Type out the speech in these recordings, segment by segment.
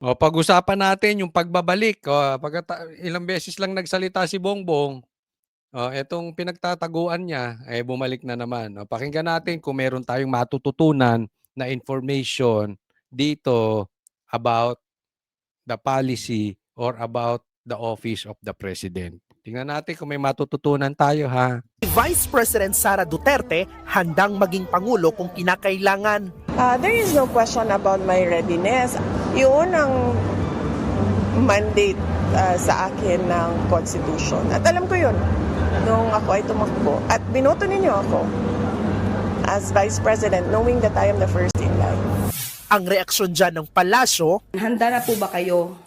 O pag-usapan natin yung pagbabalik. Ilang beses lang nagsalita si Bongbong. Etong pinagtataguan niya, bumalik na naman. Pakinggan natin kung meron tayong matututunan na information dito about the policy or about the office of the President. Tingnan natin kung may matututunan tayo, ha? Vice President Sara Duterte handang maging Pangulo kung kinakailangan. There is no question about my readiness. Yun ang mandate sa akin ng Constitution. At alam ko yun nung ako ay tumakbo. At binoto ninyo ako as Vice President knowing that I am the first in line. Ang reaksyon dyan ng palasyo, Handa na po ba kayo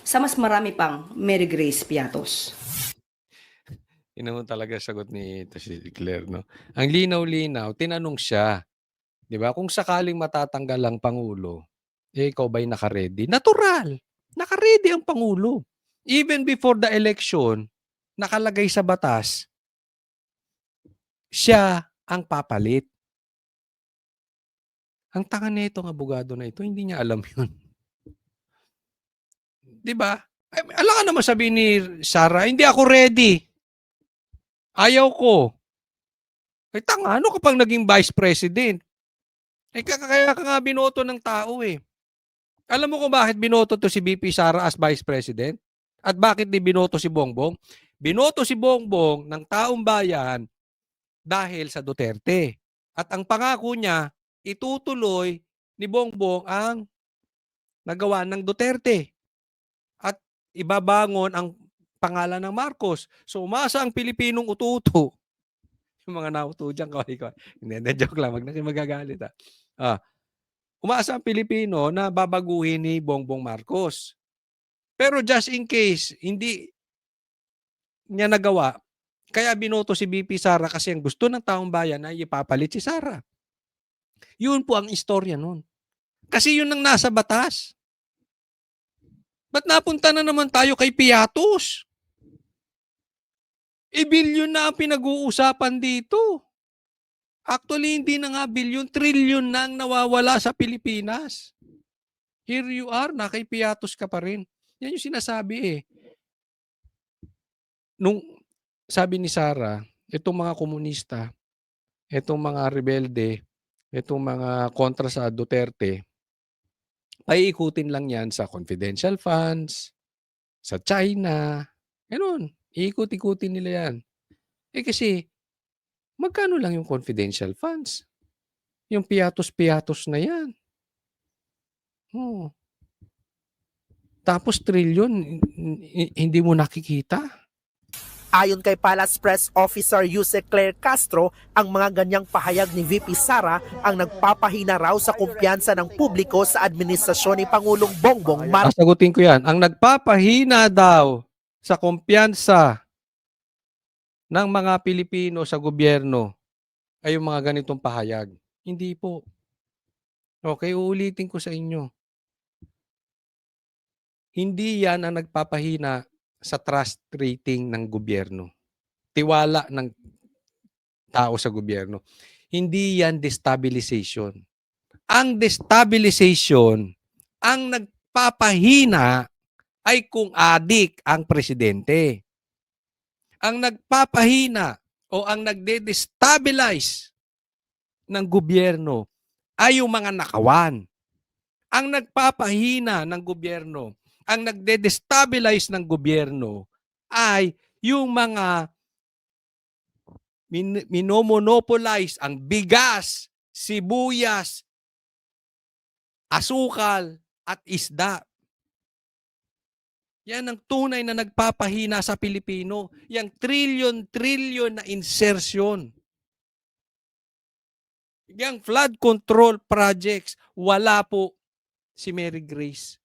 sa mas marami pang Mary Grace Piatos? Yun naman talaga sagot ni si Claire, no? Ang linaw-linaw, tinanong siya, di ba? Kung sakaling matatanggal ang Pangulo, ikaw ba'y naka-ready? Natural! Naka-ready ang Pangulo. Even before the election, nakalagay sa batas, siya ang papalit. Ang tanga nitong abogado na ito, hindi niya alam yun. Di ba? Alam ka naman sabihin ni Sara, hindi ako ready. Ayaw ko. Tanga, ano kapag naging vice president? Kaya ka nga binoto ng tao eh. Alam mo kung bakit binoto to si VP Sara as vice president? At bakit di binoto si Bongbong? Binoto si Bongbong ng taong bayan dahil sa Duterte. At ang pangako niya, itutuloy ni Bongbong ang nagawa ng Duterte. At ibabangon ang pangalan ng Marcos. So umasa ang Pilipinong ututo. Yung mga nauto dyan, hindi, joke lang, wag na kayo magagalit. Umasa ang Pilipino na babaguhin ni Bongbong Marcos. Pero just in case, hindi niya nagawa, kaya binoto si VP Sara kasi ang gusto ng taong bayan ay ipapalit si Sara. Yun po ang istorya nun. Kasi yun ang nasa batas. Ba't napunta na naman tayo kay Piatos? Bilyon na ang pinag-uusapan dito. Actually, hindi na nga bilyon, trilyon na ang nawawala sa Pilipinas. Here you are, kay Piatos ka pa rin. Yan yung sinasabi eh. Nung sabi ni Sara, itong mga komunista, itong mga rebelde, itong mga kontra sa Duterte, paiikutin lang yan sa confidential funds, sa China, gano'n. Iikot-ikutin nila yan. Kasi, magkano lang yung confidential funds? Yung piatos-piatos na yan. Tapos trilyon, hindi mo nakikita. ayon kay Palace Press Officer Yusek Claire Castro, ang mga ganyang pahayag ni VP Sara ang nagpapahina raw sa kumpiyansa ng publiko sa administrasyon ni Pangulong Bongbong Marcos. Sasagutin ko yan. Ang nagpapahina daw sa kumpiyansa ng mga Pilipino sa gobyerno ay yung mga ganitong pahayag. Hindi po. Okay, uulitin ko sa inyo. Hindi yan ang nagpapahina sa trust rating ng gobyerno. Tiwala ng tao sa gobyerno. Hindi yan destabilization. Ang destabilization, ang nagpapahina ay kung adik ang presidente. Ang nagpapahina o ang nagde-destabilize ng gobyerno ay yung mga nakawan. Ang nagpapahina ng gobyerno, ang nagde-destabilize ng gobyerno ay yung mga minomonopolize ang bigas, sibuyas, asukal at isda. Yan ang tunay na nagpapahina sa Pilipino. Yang trillion na insertion. Yang flood control projects, wala po si Mary Grace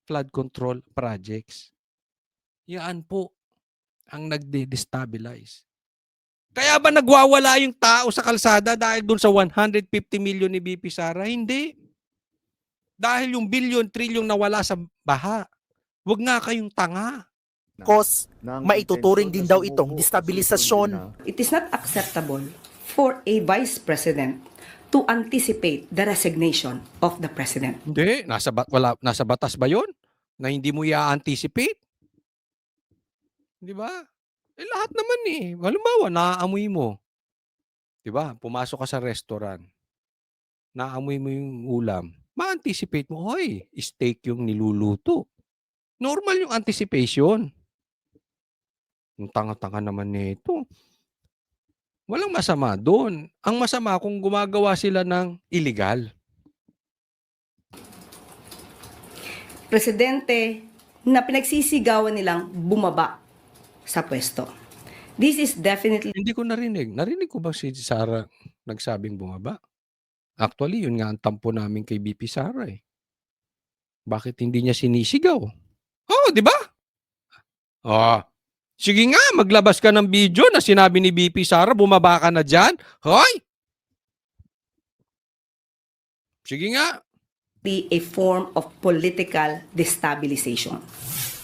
flood control projects. Yan po ang nagde-destabilize. Kaya ba nagwawala yung tao sa kalsada dahil dun sa 150 million ni VP Sara? Hindi. Dahil yung billion, trillion nawala sa baha. Huwag nga kayong tanga. Maituturing din daw itong destabilisasyon. It is not acceptable for a vice president to anticipate the resignation of the President. Hindi, nasa batas ba 'yon na hindi mo i-anticipate? 'Di ba? Eh, lahat naman eh. Halimbawa, naaamoy mo, 'di ba? Pumasok ka sa restaurant, naamoy mo yung ulam, ma-anticipate mo, "Hoy, steak yung niluluto." Normal yung anticipation. Ang tanga-tanga naman nito. Walang masama do'n. Ang masama kung gumagawa sila ng illegal. Presidente na pinagsisigawan nilang bumaba sa pwesto. This is definitely Hindi ko narinig. Narinig ko ba si Sara nagsabing bumaba? Actually, yun nga ang tampo namin kay VP Sara eh. Bakit hindi niya sinisigaw? Oo, di ba? Oh, sige nga, maglabas ka ng video na sinabi ni VP Sara, bumaba ka na dyan. Hoy! Sige nga. a form of political destabilization.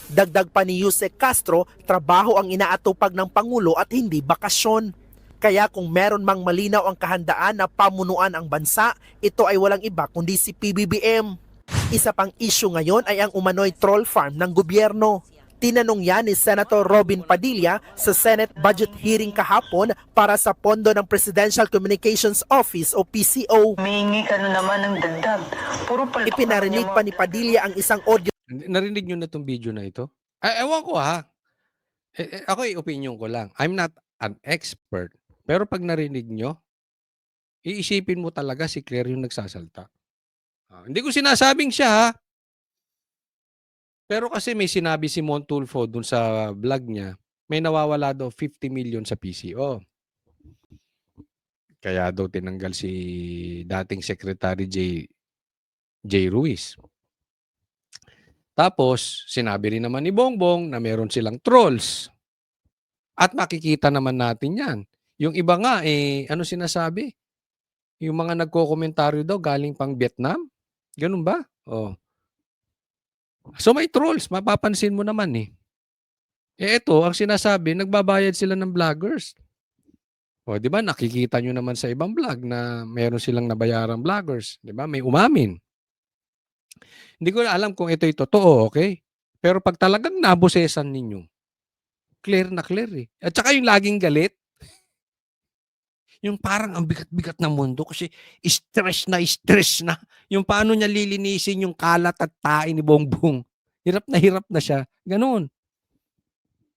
Dagdag pa ni Yusek Castro, trabaho ang inaatupag ng Pangulo at hindi bakasyon. Kaya kung meron mang malinaw ang kahandaan na pamunuan ang bansa, ito ay walang iba kundi si PBBM. Isa pang issue ngayon ay ang umano'y troll farm ng gobyerno. Tinanong yan ni Senator Robin Padilla sa Senate budget hearing kahapon para sa pondo ng Presidential Communications Office o PCO. Humingi ka na naman ng dagdag. Puro palpak Ipinarinig pa ni Padilla ang isang audio Narinig nyo na itong video na ito? Ay, ewan ko ha. Ako opinion ko lang. I'm not an expert. Pero pag narinig nyo, iisipin mo talaga si Claire yung nagsasalta. Hindi ko sinasabing siya ha. Pero kasi may sinabi si Montulfo dun sa vlog niya, may nawawala daw 50 million sa PCO. Kaya daw tinanggal si dating Secretary J. Ruiz. Tapos, sinabi rin naman ni Bongbong na meron silang trolls. At makikita naman natin yan. Yung iba nga, ano sinasabi? Yung mga nagko-komentaryo daw galing pang Vietnam? Ganun ba? Oh. So may trolls, mapapansin mo naman eh. Ito, ang sinasabi, nagbabayad sila ng vloggers. O, di ba, nakikita nyo naman sa ibang vlog na meron silang nabayarang vloggers. Di ba, may umamin. Hindi ko alam kung ito'y totoo, okay? Pero pag talagang nabosesan ninyo, clear na clear eh. At saka yung laging galit, yung parang ang bigat-bigat ng mundo kasi stress na. Yung paano niya lilinisin yung kalat at tae ni Bongbong. Hirap na siya. Ganun.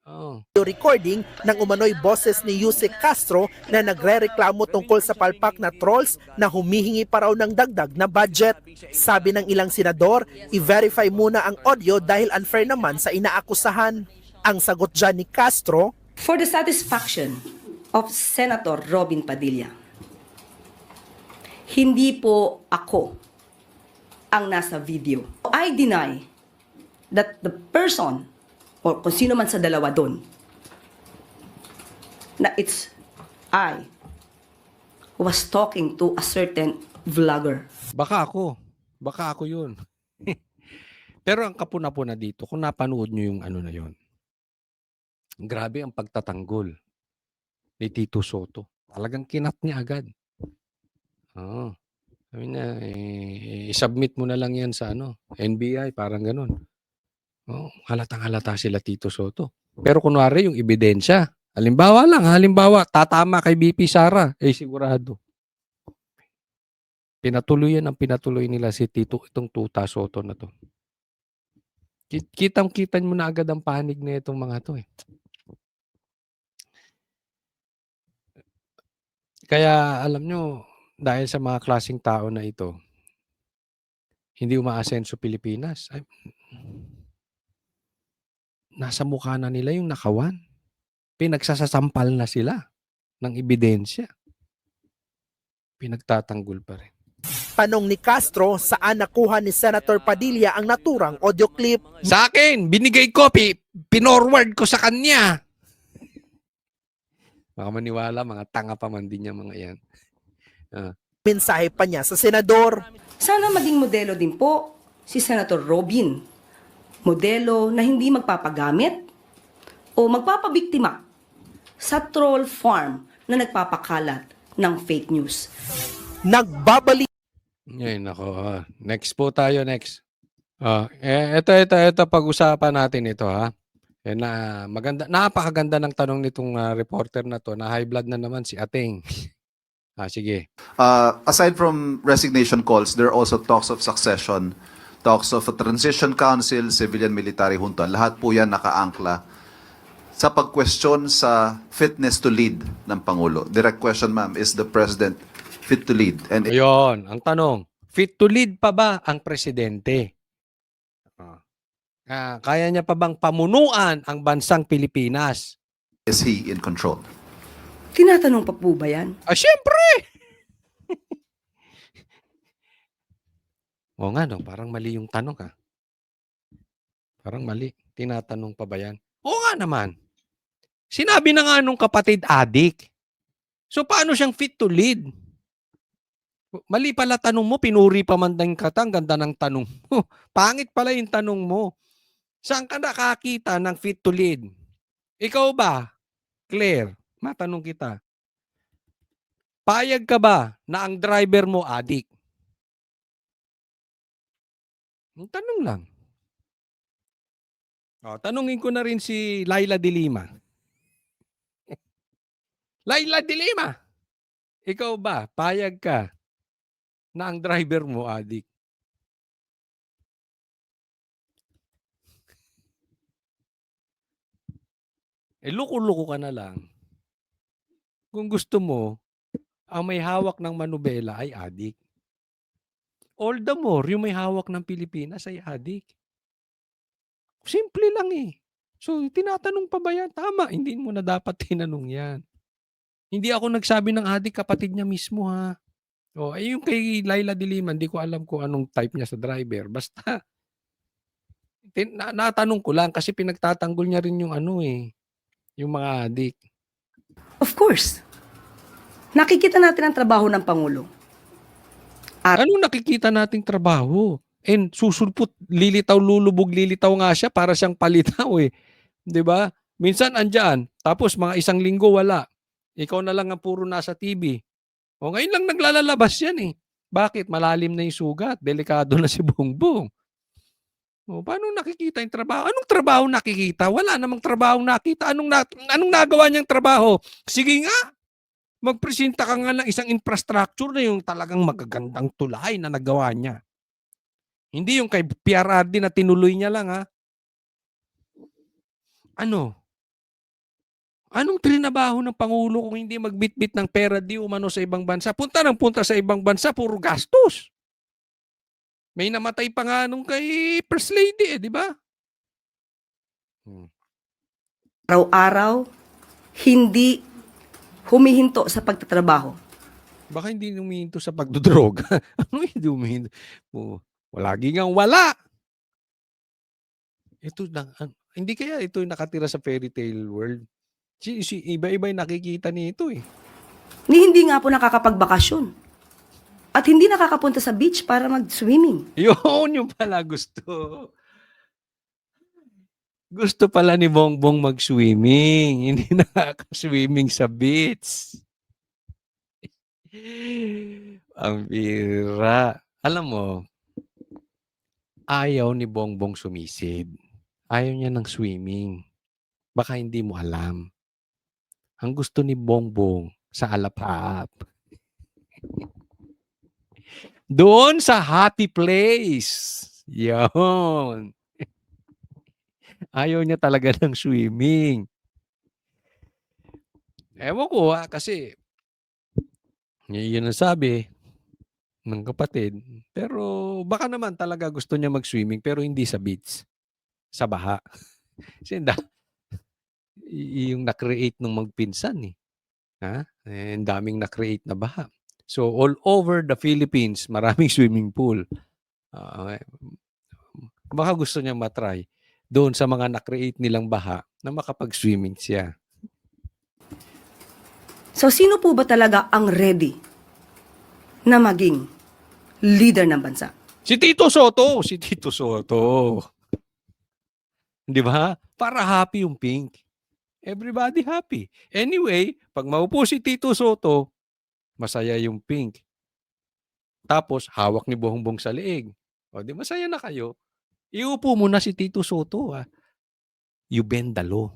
Oh. recording ng umano'y boses ni Yusek Castro na nagrereklamo tungkol sa palpak na trolls na humihingi pa raw ng dagdag na budget. Sabi ng ilang senador, i-verify muna ang audio dahil unfair naman sa inaakusahan. Ang sagot dyan ni Castro, For the satisfaction of Senator Robin Padilla, hindi po ako ang nasa video. I deny that the person o kung sino man sa dalawa doon, na it's I who was talking to a certain vlogger. Baka ako yun. Pero ang kapuna-puna dito, kung napanood nyo yung ano na yun, grabe ang pagtatanggol ni Tito Soto. Talagang kinat niya agad. Oo. Sabi na, i-submit mo na lang yan sa NBI, parang ganun. Oh, halatang-halata sila Tito Soto. Pero kunwari yung ebidensya, halimbawa, tatama kay BP Sara, sigurado. Pinatuloy nila si Tito, itong Tuta Soto na to. Kitang-kitan mo na agad ang panig na itong mga to eh. Kaya alam nyo, dahil sa mga klaseng tao na ito, hindi umaasenso Pilipinas. Nasa mukha na nila yung nakawan. Pinagsasasampal na sila ng ebidensya. Pinagtatanggol pa rin. tanong ni Castro saan nakuha ni Senator Padilla ang naturang audio clip. Sa akin, binigay ko, pinorward ko sa kanya. Baka maniwala, mga tanga pa man din niya mga yan. Mensahe pa niya sa senador. Sana maging modelo din po si Senator Robin. Modelo na hindi magpapagamit o magpapabiktima sa troll farm na nagpapakalat ng fake news. nagbabalik Ay, nako. Next po tayo, next. Ito pag-usapan natin ito, ha. Napakaganda ng tanong nitong reporter na to, na high blood na naman si Ating. Sige. Aside from resignation calls, there are also talks of succession, talks of a transition council, civilian military junta. Lahat po yan nakaangkla sa pag-question sa fitness to lead ng Pangulo. Direct question, ma'am, is the President fit to lead? And Ayun, ang tanong, fit to lead pa ba ang presidente? Kaya niya pa bang pamunuan ang bansang Pilipinas? is he in control? Tinatanong pa po ba yan? Siyempre! Oo nga, no, parang mali yung tanong, Parang mali. Tinatanong pa ba yan? Oo nga naman. Sinabi na nga nung kapatid adik. So paano siyang fit to lead? Mali pala tanong mo, pinuri pa man din ang ganda ng tanong mo. Pangit pala yung tanong mo. Saan ka nakakita ng fit to lead? Ikaw ba, Claire, matanong kita. Payag ka ba na ang driver mo adik? Tanong lang. Tanungin ko na rin si Laila de Lima. Laila de Lima, ikaw ba, payag ka na ang driver mo adik? Luko-luko ka na lang. Kung gusto mo, ang may hawak ng manubela ay adik. All the more, yung may hawak ng Pilipinas ay adik. Simple lang So, tinatanong pa ba yan? Tama, hindi mo na dapat tinanong yan. Hindi ako nagsabi ng adik, kapatid niya mismo, ha. Yung kay Laila de Lima, hindi ko alam kung anong type niya sa driver. Basta, natanong ko lang kasi pinagtatanggol niya rin yung yung mga adik. Of course. Nakikita natin ang trabaho ng Pangulo. Anong nakikita nating trabaho? And susulpot, lulubog, lilitaw nga siya para siyang palitaw 'Di ba? Minsan andyan, tapos mga isang linggo wala. Ikaw na lang ang puro nasa TV. Ngayon lang naglalabas yan Bakit? Malalim na yung sugat. Delikado na si Bongbong. Paano nakikita yung trabaho? Anong trabaho nakikita? Wala namang trabaho nakita. Anong nagawa niyang trabaho? Sige nga, magpresenta ka nga ng isang infrastructure na yung talagang magagandang tulay na nagawa niya. Hindi yung kay PRRD na tinuloy niya lang, Anong trinabaho ng Pangulo kung hindi magbitbit ng pera di umano sa ibang bansa? Punta sa ibang bansa, puro gastos. May namatay pa nga nung kay First Lady, di ba? Araw-araw, hindi humihinto sa pagtatrabaho. Baka hindi humihinto sa pagdodroga. Ano hindi humihinto? Lagi ngang wala. Ito lang. Hindi kaya ito yung nakatira sa fairy tale world? Iba-iba yung nakikita nito Ni hindi nga po nakakapagbakasyon. At hindi nakakapunta sa beach para mag-swimming. Yun yung pala gusto. Gusto pala ni Bongbong mag-swimming. Hindi nakaka-swimming sa beach. Ang bira. Alam mo, ayaw ni Bongbong sumisid. Ayaw niya ng swimming. Baka hindi mo alam. Ang gusto ni Bongbong sa Alapap. Doon sa happy place. Yun. Ayaw niya talaga ng swimming. Ewan ko kasi yun ang sabi ng kapatid. Pero baka naman talaga gusto niya mag-swimming pero hindi sa beach. Sa baha. Kasi yung na-create nung magpinsan ang daming na-create na baha. So all over the Philippines, maraming swimming pool. Baka gusto niya matry doon sa mga na-create nilang baha na makapag-swimming siya. So sino po ba talaga ang ready na maging leader ng bansa? Si Tito Soto. Si Tito Soto. Di ba? Para happy yung pink. Everybody happy. Anyway, pag maupo si Tito Soto, masaya yung pink. Tapos hawak ni Bongbong sa leeg. O di masaya na kayo. Iupo mo na si Tito Soto. You bend the law.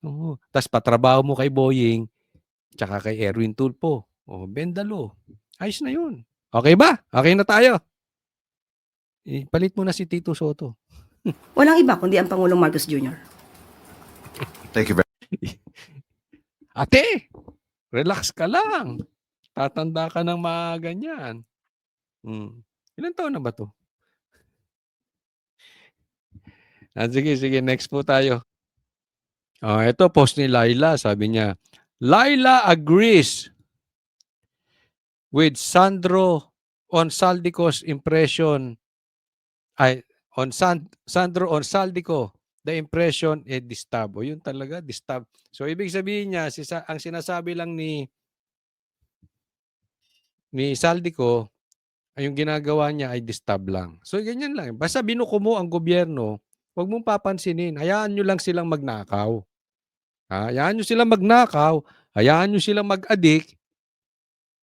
Oo. Tapos patrabaho mo kay Boying tsaka kay Erwin Tulfo. O, bend the law. Ayos na yun. Okay ba? Okay na tayo. Ipalit mo na si Tito Soto. Walang iba kundi ang Pangulong Marcos Jr. Thank you very Ate, relax ka lang. Tatanda ka ng mga ganyan. Ilan taon na ba to? Sige, next po tayo. Ito, post ni Laila. Sabi niya, Laila agrees with Sandro on Saldico's impression. Sandro on Saldico, the impression disturb. O yun talaga, disturb. So, ibig sabihin niya, ang sinasabi lang ni Saldico, ay yung ginagawa niya ay disturb lang. So, ganyan lang. Basta binuko mo ang gobyerno, huwag mong papansinin. Hayaan nyo lang silang magnakaw. Hayaan nyo silang magnakaw. Hayaan nyo silang mag-addict.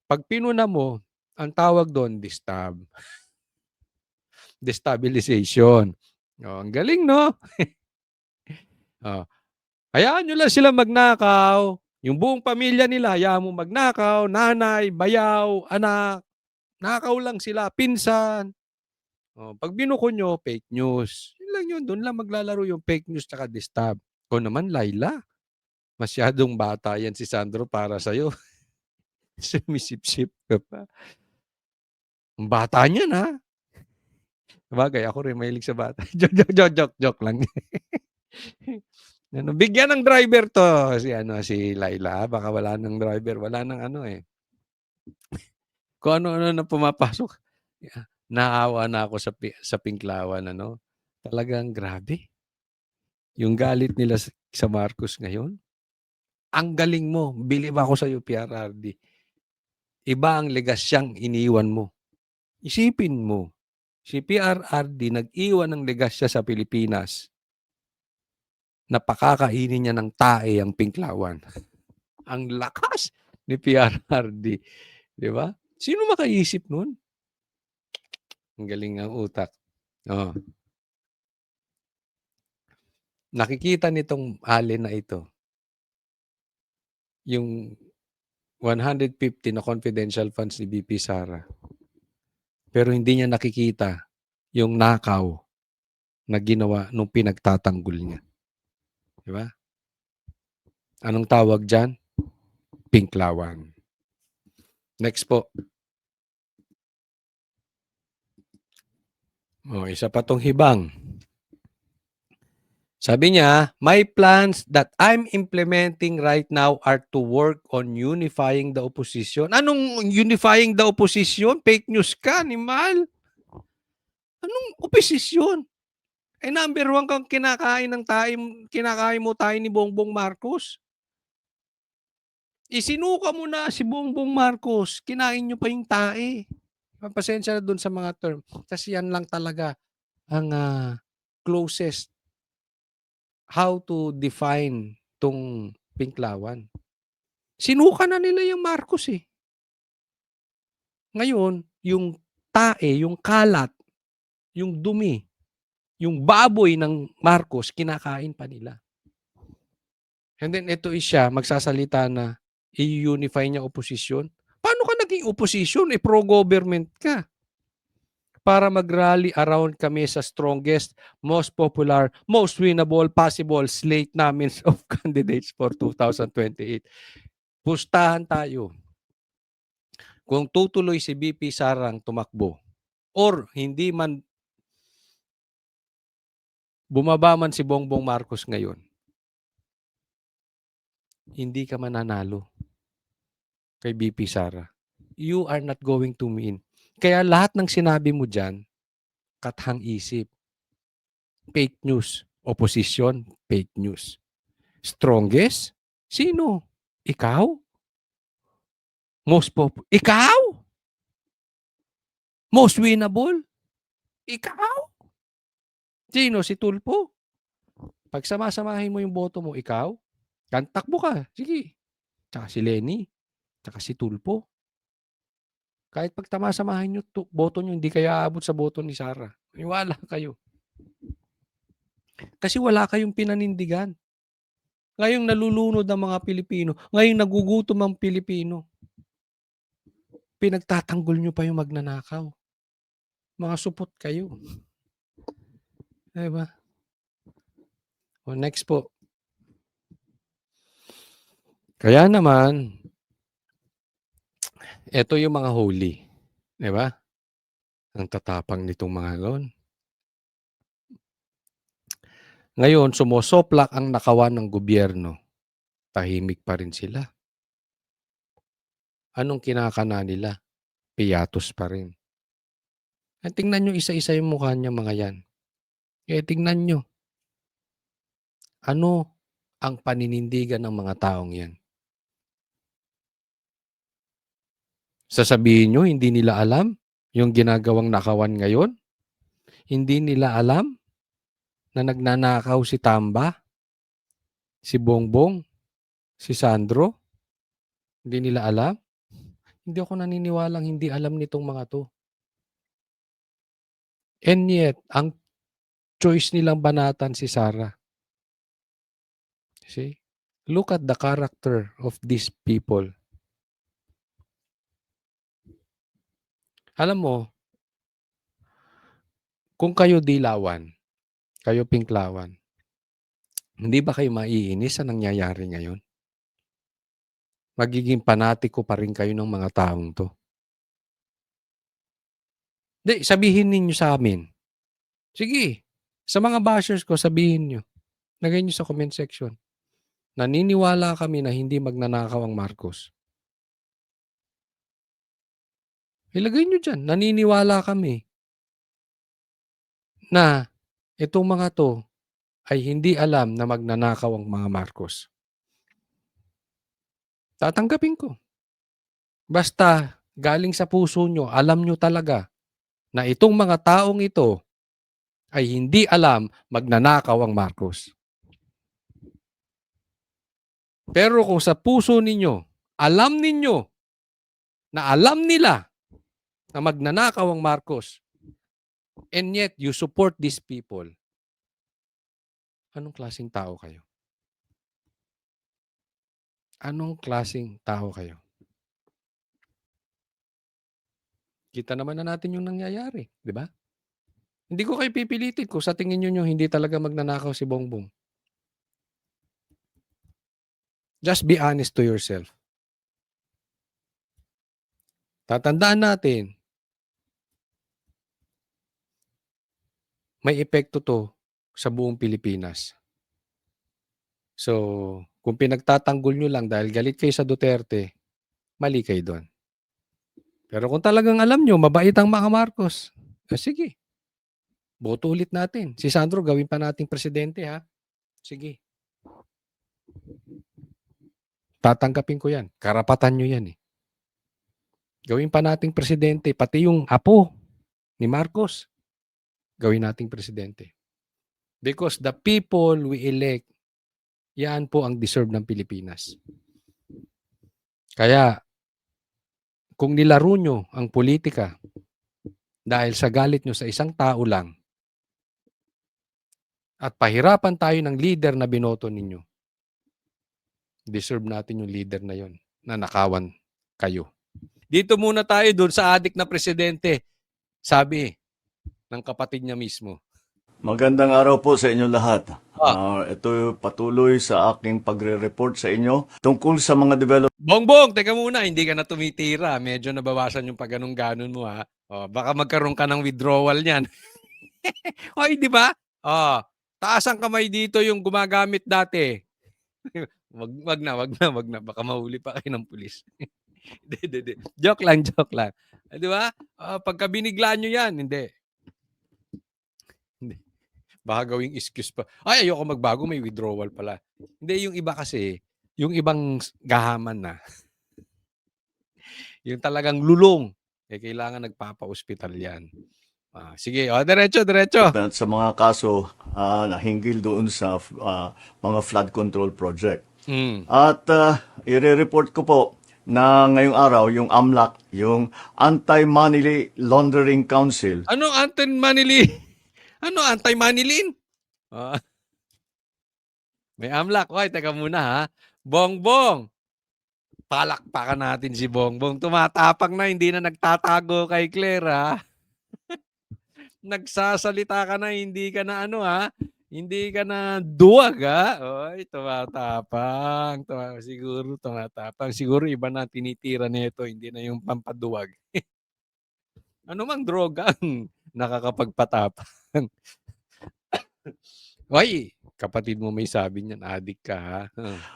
Pag pinuna mo, ang tawag doon, disturb. Destabilization. Ang galing, no? Hayaan nyo lang silang magnakaw. Yung buong pamilya nila, hayaan mo magnakaw, nanay, bayaw, anak. Nakaw lang sila, pinsan. Pag binuko nyo, fake news. Yun lang yun. Doon lang maglalaro yung fake news tsaka disturb. O naman, Laila, masyadong bata yan si Sandro para sa'yo. Sumisip-sip ka pa. Ang bata niyan, ha? Sabagay, ako rin mahilig sa bata. Joke lang. Bigyan ng driver to si Laila. Baka wala ng driver. Wala ng Kung ano-ano na pumapasok. Naawa na ako sa Pinklawan. Talagang grabe. Yung galit nila sa Marcos ngayon. Ang galing mo. Bilib ako sa iyo, PRRD. Iba ang legasyang iniwan mo. Isipin mo. Si PRRD nag-iwan ng legasya sa Pilipinas na pakakainin niya ng tae ang Pinklawan. Ang lakas ni PRRD. Di ba? Sino makaisip nun? Ang galing ng utak. Nakikita nitong alin na ito, yung 150 na confidential funds ni BP Sara. Pero hindi niya nakikita yung nakaw na ginawa nung pinagtatanggol niya. Di ba? Anong tawag dyan? Pinklawan. Next po. Isa pa tong hibang. Sabi niya, my plans that I'm implementing right now are to work on unifying the opposition. Anong unifying the opposition? Fake news ka, animal. Anong oposisyon? Number 1 kang kinakain mo tayo ni Bongbong Marcos. Isinuka mo na si Bongbong Marcos. Kinain nyo pa yung tae. Pasensya na dun sa mga term. Kasi yan lang talaga ang closest how to define tong Pinklawan. Sinuka na nila yung Marcos eh. Ngayon, yung tae, yung kalat, yung dumi, yung baboy ng Marcos, kinakain pa nila. And then ito siya, magsasalita na i-unify niya oposisyon. Paano ka naging oposisyon? Pro-government ka. Para mag-rally around kami sa strongest, most popular, most winnable possible slate namin of candidates for 2028. Pustahan tayo. Kung tutuloy si BP Sarang tumakbo or hindi man bumaba man si Bongbong Marcos ngayon, hindi ka mananalo kay BP Sara. You are not going to win. Kaya lahat ng sinabi mo dyan, kathang isip. Fake news. Opposition, fake news. Strongest? Sino? Ikaw? Ikaw? Most winnable? Ikaw? Sino? Si Tulfo? Pag samasamahin mo yung boto mo, ikaw? Takbo ka. Sige. Tsaka si Lenny. Tsaka si Tulfo. Kahit pag tamasamahan nyo, boto nyo, hindi kayo aabot sa boto ni Sara. Maniwala kayo. Kasi wala kayong pinanindigan. Ngayong nalulunod ang mga Pilipino. Ngayong nagugutom ang Pilipino. Pinagtatanggol nyo pa yung magnanakaw. Mga supot kayo. Diba? O next po. Kaya naman, ito yung mga holy. Diba? Ang tatapang nitong mga lon. Ngayon, sumosoplak ang nakawan ng gobyerno. Tahimik pa rin sila. Anong kinakana nila? Piyatos pa rin. At tingnan nyo isa-isa yung mukha niya mga yan. Tingnan nyo. Ano ang paninindigan ng mga taong yan? Sasabihin nyo, hindi nila alam yung ginagawang nakawan ngayon? Hindi nila alam na nagnanakaw si Tamba, si Bongbong, si Sandro? Hindi nila alam? Hindi ako naniniwalang hindi alam nitong mga to. And yet, ang choice nilang banatan si Sara. See? Look at the character of these people. Alam mo, kung kayo dilawan, kayo pinklawan, hindi ba kayo maiinis sa nangyayari ngayon? Magiging panatiko pa rin kayo ng mga taong to. Hindi, sabihin ninyo sa amin. Sige, sa mga bashers ko, sabihin nyo. Lagay nyo sa comment section. Naniniwala kami na hindi magnanakaw ang Marcos. Ilagay nyo dyan. Naniniwala kami na itong mga to ay hindi alam na magnanakaw ang mga Marcos. Tatanggapin ko. Basta galing sa puso nyo, alam nyo talaga na itong mga taong ito ay hindi alam magnanakaw ang Marcos. Pero kung sa puso ninyo, alam ninyo na alam nila na magnanakaw ang Marcos, and yet you support these people, anong klaseng tao kayo? Anong klaseng tao kayo? Kita naman na natin yung nangyayari, di ba? Hindi ko kayo pipilitin kung sa tingin nyo hindi talaga magnanakaw si Bongbong. Just be honest to yourself. Tatandaan natin, may epekto to sa buong Pilipinas. So, kung pinagtatanggol nyo lang dahil galit kayo sa Duterte, mali kayo doon. Pero kung talagang alam nyo, mabait ang mga Marcos, sige. Boto ulit natin. Si Sandro, gawin pa nating presidente, ha? Sige. Tatanggapin ko yan. Karapatan nyo yan, eh. Gawin pa nating presidente, pati yung apo ni Marcos, gawin nating presidente. Because the people we elect, yan po ang deserve ng Pilipinas. Kaya, kung nilaro nyo ang politika dahil sa galit nyo sa isang tao lang at pahirapan tayo ng leader na binoto ninyo, deserve natin yung leader na yon na nakawan kayo. Dito muna tayo doon sa adik na presidente. Sabi ng kapatid niya mismo. Magandang araw po sa inyo lahat. Ito patuloy sa aking pagre-report sa inyo tungkol sa mga development. Bongbong, teka muna, hindi ka na tumitira. Medyo nabawasan yung pagganong-ganon mo, ha. Baka magkaroon ka ng withdrawal niyan. Oy, di ba? Taas ang kamay dito yung gumagamit dati. wag na. Baka mahuli pa kayo ng pulis. Joke lang. Di ba? Pagka binigla nyo yan, hindi. Baka gawing excuse pa. Ay, ayoko magbago, may withdrawal pala. Hindi, yung iba kasi, yung ibang gahaman na. Yung talagang lulong, kailangan nagpapa-hospital yan. Sige, diretso. Sa mga kaso na hinggil doon sa mga flood control project. At i-report ko po na ngayong araw, yung AMLAC, yung Anti-Money Laundering Council, Ano anti-manili? Ano anti-manilin? Ah, may amlak. Hoy, teka muna ha. Bongbong. Palakpakan natin si Bongbong. Tumatapang na, hindi na nagtatago kay Claire ha. Nagsasalita ka na, hindi ka na ano ha. Hindi ka na duwag ha. Oy, tumatapang. Siguro tumatapang. Siguro iba na tinitira nito, hindi na yung pampaduwag. Ano mang droga ang nakakapagpatapang. Hoy, kapatid mo may sabi niyan, adik ka ha.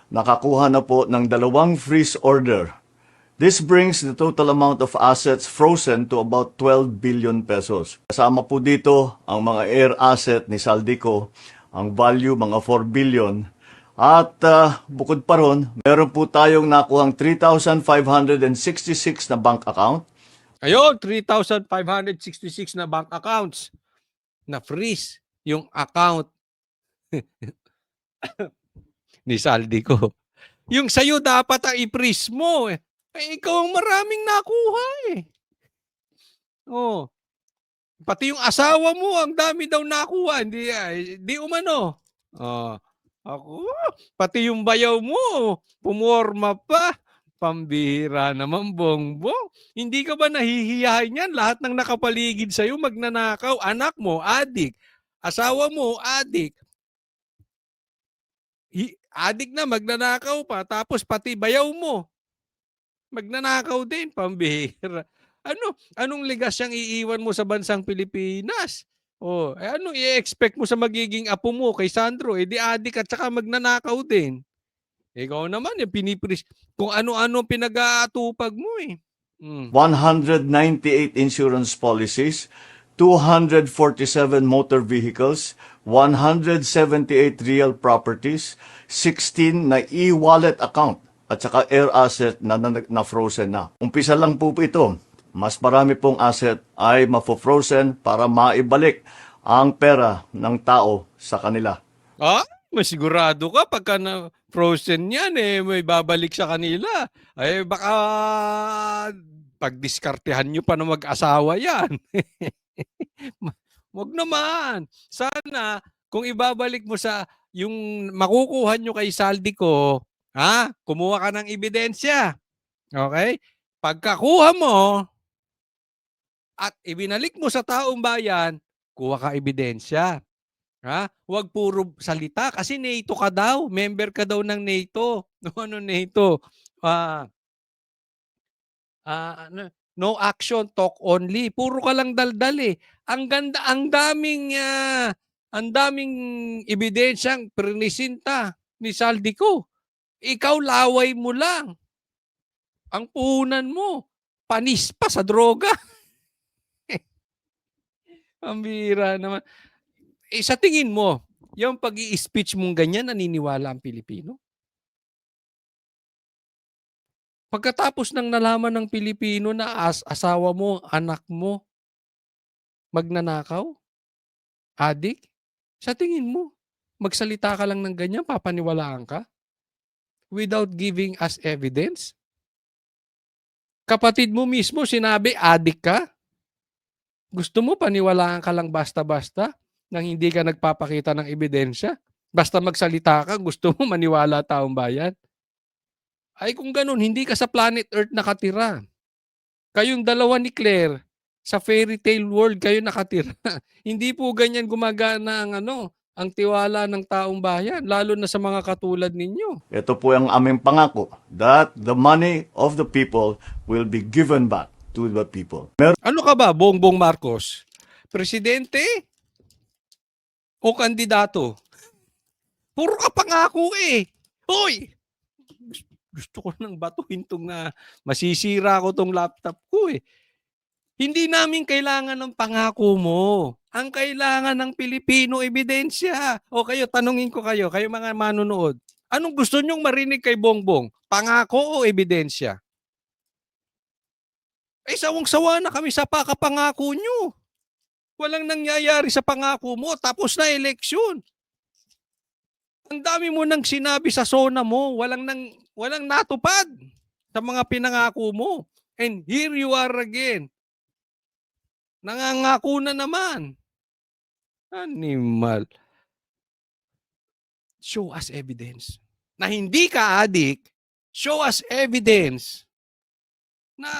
nakakuha na po ng 2 freeze order. This brings the total amount of assets frozen to about 12 billion pesos. Kasama po dito ang mga air asset ni Saldico, ang value mga 4 billion. At bukod pa ron, meron po tayong nakuhang 3,566 na bank account. Ayun, 3,566 na bank accounts na freeze yung account ni Saldico. Yung sa'yo dapat ang i-freeze mo. Eh, ikaw ang maraming nakuha eh. Oh. Pati yung asawa mo, ang dami daw nakuha. Di umano. Oh. Ako, pati yung bayaw mo, pumorma pa. Pambihira naman, Bongbong. Hindi ka ba nahihiyahin yan? Lahat ng nakapaligid sa'yo magnanakaw. Anak mo, adik. Asawa mo, adik. Adik na, magnanakaw pa. Tapos pati bayaw mo, magnanakaw din. Pambihira. Anong ligas siyang iiwan mo sa bansang Pilipinas? Oh, anong i-expect mo sa magiging apo mo kay Sandro? Eh di adik at saka magnanakaw din. Ikaw naman, yung pinipris, kung ano-ano pinag-aatupag mo eh. 198 insurance policies, 247 motor vehicles, 178 real properties, 16 na e-wallet account, at saka air asset na frozen na. Umpisa lang po ito. Mas marami pong asset ay mafo-frozen para maibalik ang pera ng tao sa kanila. Masigurado ka pagka na frozen yan eh, may babalik sa kanila. Ay baka pagdiskartehan nyo pa na mag-asawa yan. Wag naman. Sana kung ibabalik mo sa yung makukuha nyo kay Saldico, kumuha ka ng ebidensya. Okay? Pagkakuha mo at ibinalik mo sa taong bayan, kuha ka ebidensya. Huwag puro salita kasi NATO ka daw, member ka daw ng NATO. Ano NATO? No action, talk only. Puro ka lang daldal eh. Ang ganda, ang daming ebidensyang prinisinta ni Saldico. Ikaw laway mo lang. Ang puhunan mo, panis pa sa droga. Ang bira naman. Sa tingin mo, yung pag-i-speech mong ganyan, naniniwala ang Pilipino? Pagkatapos ng nalaman ng Pilipino na asawa mo, anak mo, magnanakaw, adik, sa tingin mo, magsalita ka lang ng ganyan, papaniwalaan ka? Without giving us evidence? Kapatid mo mismo sinabi, adik ka? Gusto mo paniwalaan ka lang basta-basta? Nang hindi ka nagpapakita ng ebidensya? Basta magsalita ka, gusto mo maniwala taong bayan? Ay kung ganun, hindi ka sa planet Earth nakatira. Kayong dalawa ni Claire, sa fairy tale world kayo nakatira. Hindi po ganyan gumagana ang tiwala ng taong bayan, lalo na sa mga katulad ninyo. Ito po ang aming pangako that the money of the people will be given back to the people. Ano ka ba, Bongbong Marcos? Presidente? O kandidato? Puro ka pangako eh. Hoy! Gusto ko nang batuhin tong masisira ko tong laptop ko eh. Hindi namin kailangan ng pangako mo. Ang kailangan ng Pilipino ebidensya. O kayo, tanungin ko kayo mga manunood. Anong gusto nyong marinig kay Bongbong? Pangako o ebidensya? Ay sawang-sawa na kami sa pakapangako nyo. Walang nangyayari sa pangako mo, tapos na eleksyon. Ang dami mo nang sinabi sa SONA mo, walang natupad. sa mga pinangako mo. And here you are again. Nangangako na naman. Animal. Show us evidence. Na hindi ka adik, show us evidence na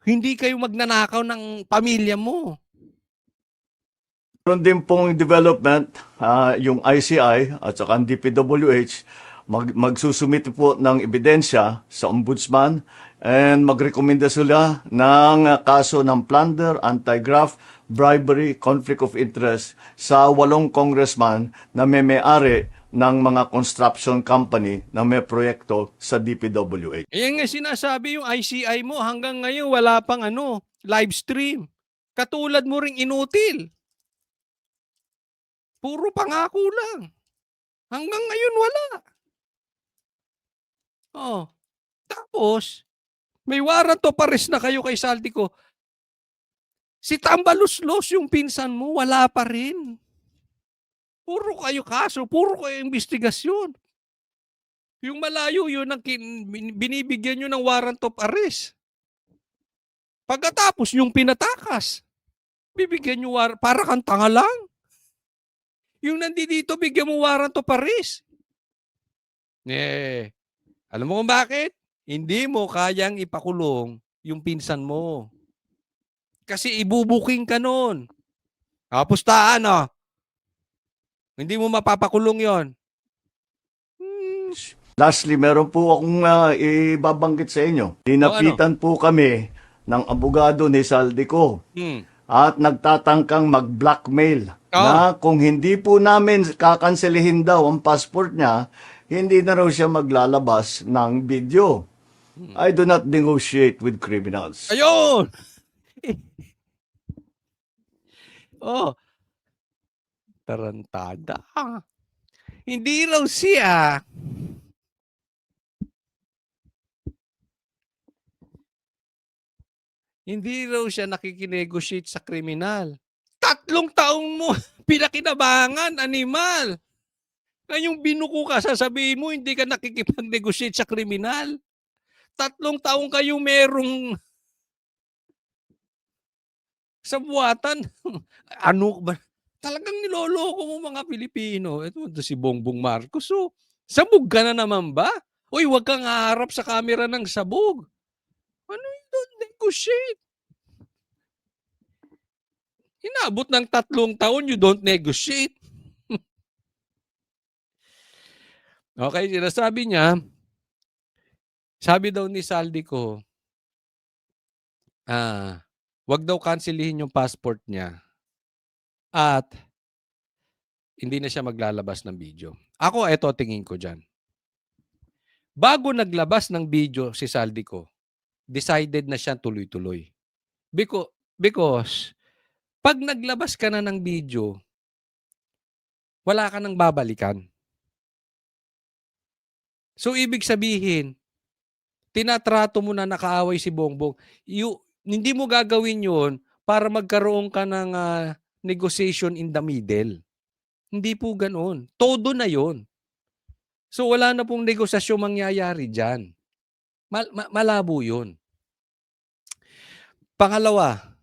hindi kayo magnanakaw ng pamilya mo. Meron din pong development, yung ICI at saka ang DPWH, magsusumite po ng ebidensya sa ombudsman and magrekomenda sila ng kaso ng plunder, anti-graft, bribery, conflict of interest sa 8 congressman na may-ari ng mga construction company na may proyekto sa DPWH. Ayan nga sinasabi yung ICI mo, hanggang ngayon wala pang live stream. Katulad mo ring inutil. Puro pangako lang. Hanggang ngayon wala. Oh. Tapos, may warrant of arrest na kayo kay Saldico. Si Tambaluslos, yung pinsan mo, wala pa rin. Puro kayo kaso, puro kayo investigasyon. Yung malayo yun, binibigyan nyo ng warrant of arrest. Pagkatapos, yung pinatakas, bibigyan nyo para kang tanga lang. Yung nandito, bigyan mo warrant of arrest. Alam mo kung bakit? Hindi mo kayang ipakulong yung pinsan mo. Kasi ibubuking ka nun. Pustaan, Hindi mo mapapakulong yon. Lastly, meron po akong ibabanggit sa inyo. Dinapitan po kami ng abogado ni Saldico at nagtatangkang mag-blackmail na kung hindi po namin kakanselihin daw ang passport niya, hindi na raw siya maglalabas ng video. I do not negotiate with criminals. Ayun! Tarantada. Hindi raw siya. Hindi raw siya nakikinegotiate sa kriminal. 3 taong mo pinakinabangan, animal. Ngayong binuko ka, sasabihin mo hindi ka nakikipag-negotiate sa kriminal. 3 taong kayo merong sa buwatan. Ano ba? Talagang niloloko mo mga Pilipino. Ito si Bongbong Marcos. So, sabog ka na naman ba? Uy, wag kang haharap sa camera ng sabog. Ano yung don't negotiate? Inabot ng 3 taon, you don't negotiate. Okay, sinasabi niya, sabi daw ni Saldico, wag daw cancelihin yung passport niya at hindi na siya maglalabas ng video. Ako, eto tingin ko dyan. Bago naglabas ng video si Saldico, decided na siya tuloy-tuloy. Because pag naglabas ka na ng video, wala ka nang babalikan. So, ibig sabihin, tinatrato mo na nakaaway si Bongbong. Hindi mo gagawin yun para magkaroon ka ng negotiation in the middle. Hindi po ganoon. Todo na yun. So, wala na pong negosasyon mangyayari dyan. Malabo yun. Pangalawa,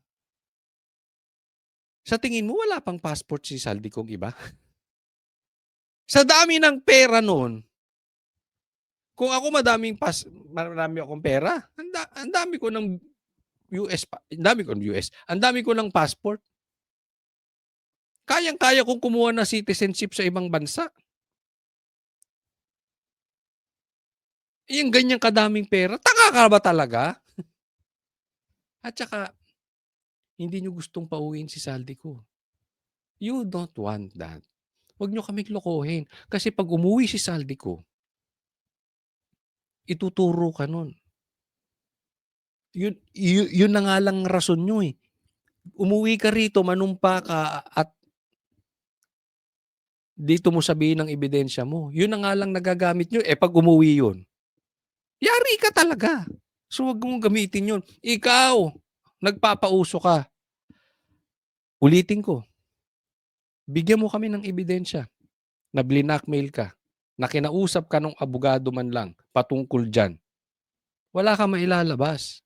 sa tingin mo, wala pang passport si Saldico iba? Sa dami ng pera noon, kung ako marami akong pera, ang dami ko ng ang dami ko ng passport. Kayang-kaya kong kumuha ng citizenship sa ibang bansa. Yung ganyang kadaming pera, tanga ka ba talaga? At saka, hindi nyo gustong pauwiin si Saldico. You don't want that. Huwag nyo kaming lokohin. Kasi pag umuwi si Saldico, ituturo ka nun. Yun na nga lang rason nyo eh. Umuwi ka rito, manumpa ka at dito mo sabihin ang ebidensya mo. Yun na nga lang nagagamit nyo. Pag umuwi yun, yari ka talaga. So huwag mong gamitin yun. Ikaw, nagpapauso ka. Ulitin ko. Bigyan mo kami ng ebidensya na blinakmail ka, na kinausap ka ng abogado man lang patungkol dyan. wala kang mailalabas.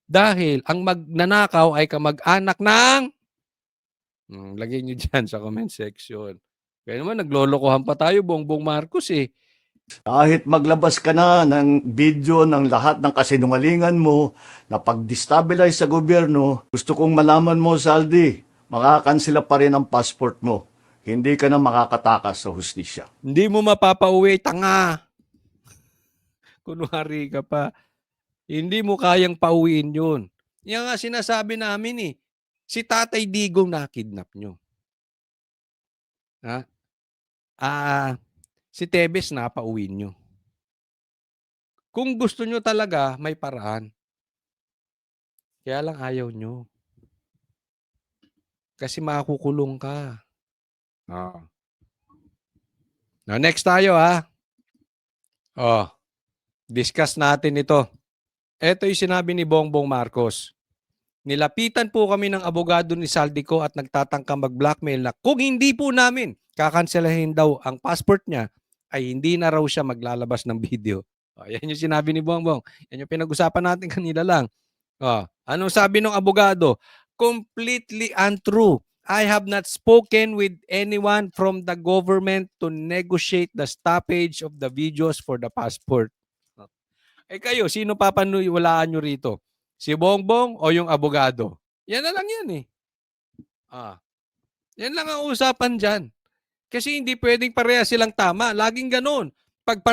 Dahil ang magnanakaw ay kamag-anak ng lagay niyo diyan sa comment section. Kaya naman naglolokohan pa tayo, Bongbong Marcos eh. Kahit maglabas ka na ng video ng lahat ng kasinungalingan mo na pag-destabilize sa gobyerno, gusto kong malaman mo, Saldi, makakansela pa rin ang passport mo. Hindi ka na makakatakas sa hustisya. Hindi mo mapapauwi, tanga. Kunwari ka pa. Hindi mo kayang pauwiin yun. Yan nga sinasabi namin eh. Si Tatay Digong na-kidnap nyo. Ha? Si Tebes napauwiin nyo. Kung gusto nyo talaga, may paraan. Kaya lang ayaw nyo. Kasi makukulong ka. Now, next tayo ha. Discuss natin ito. Ito yung sinabi ni Bongbong Marcos. Nilapitan po kami ng abogado ni Saldico at nagtatangkang mag-blackmail na kung hindi po namin kakanselahin daw ang passport niya, ay hindi na raw siya maglalabas ng video. Yan yung sinabi ni Bongbong. Yan yung pinag-usapan natin kanila lang. Anong sabi ng abogado? Completely untrue. I have not spoken with anyone from the government to negotiate the stoppage of the videos for the passport. Kayo, sino papanuwalaan nyo rito? Si Bongbong o yung abogado? Yan na lang yan eh. Yan lang ang usapan dyan. Kasi hindi pwedeng pareha silang tama. Laging ganun. Pag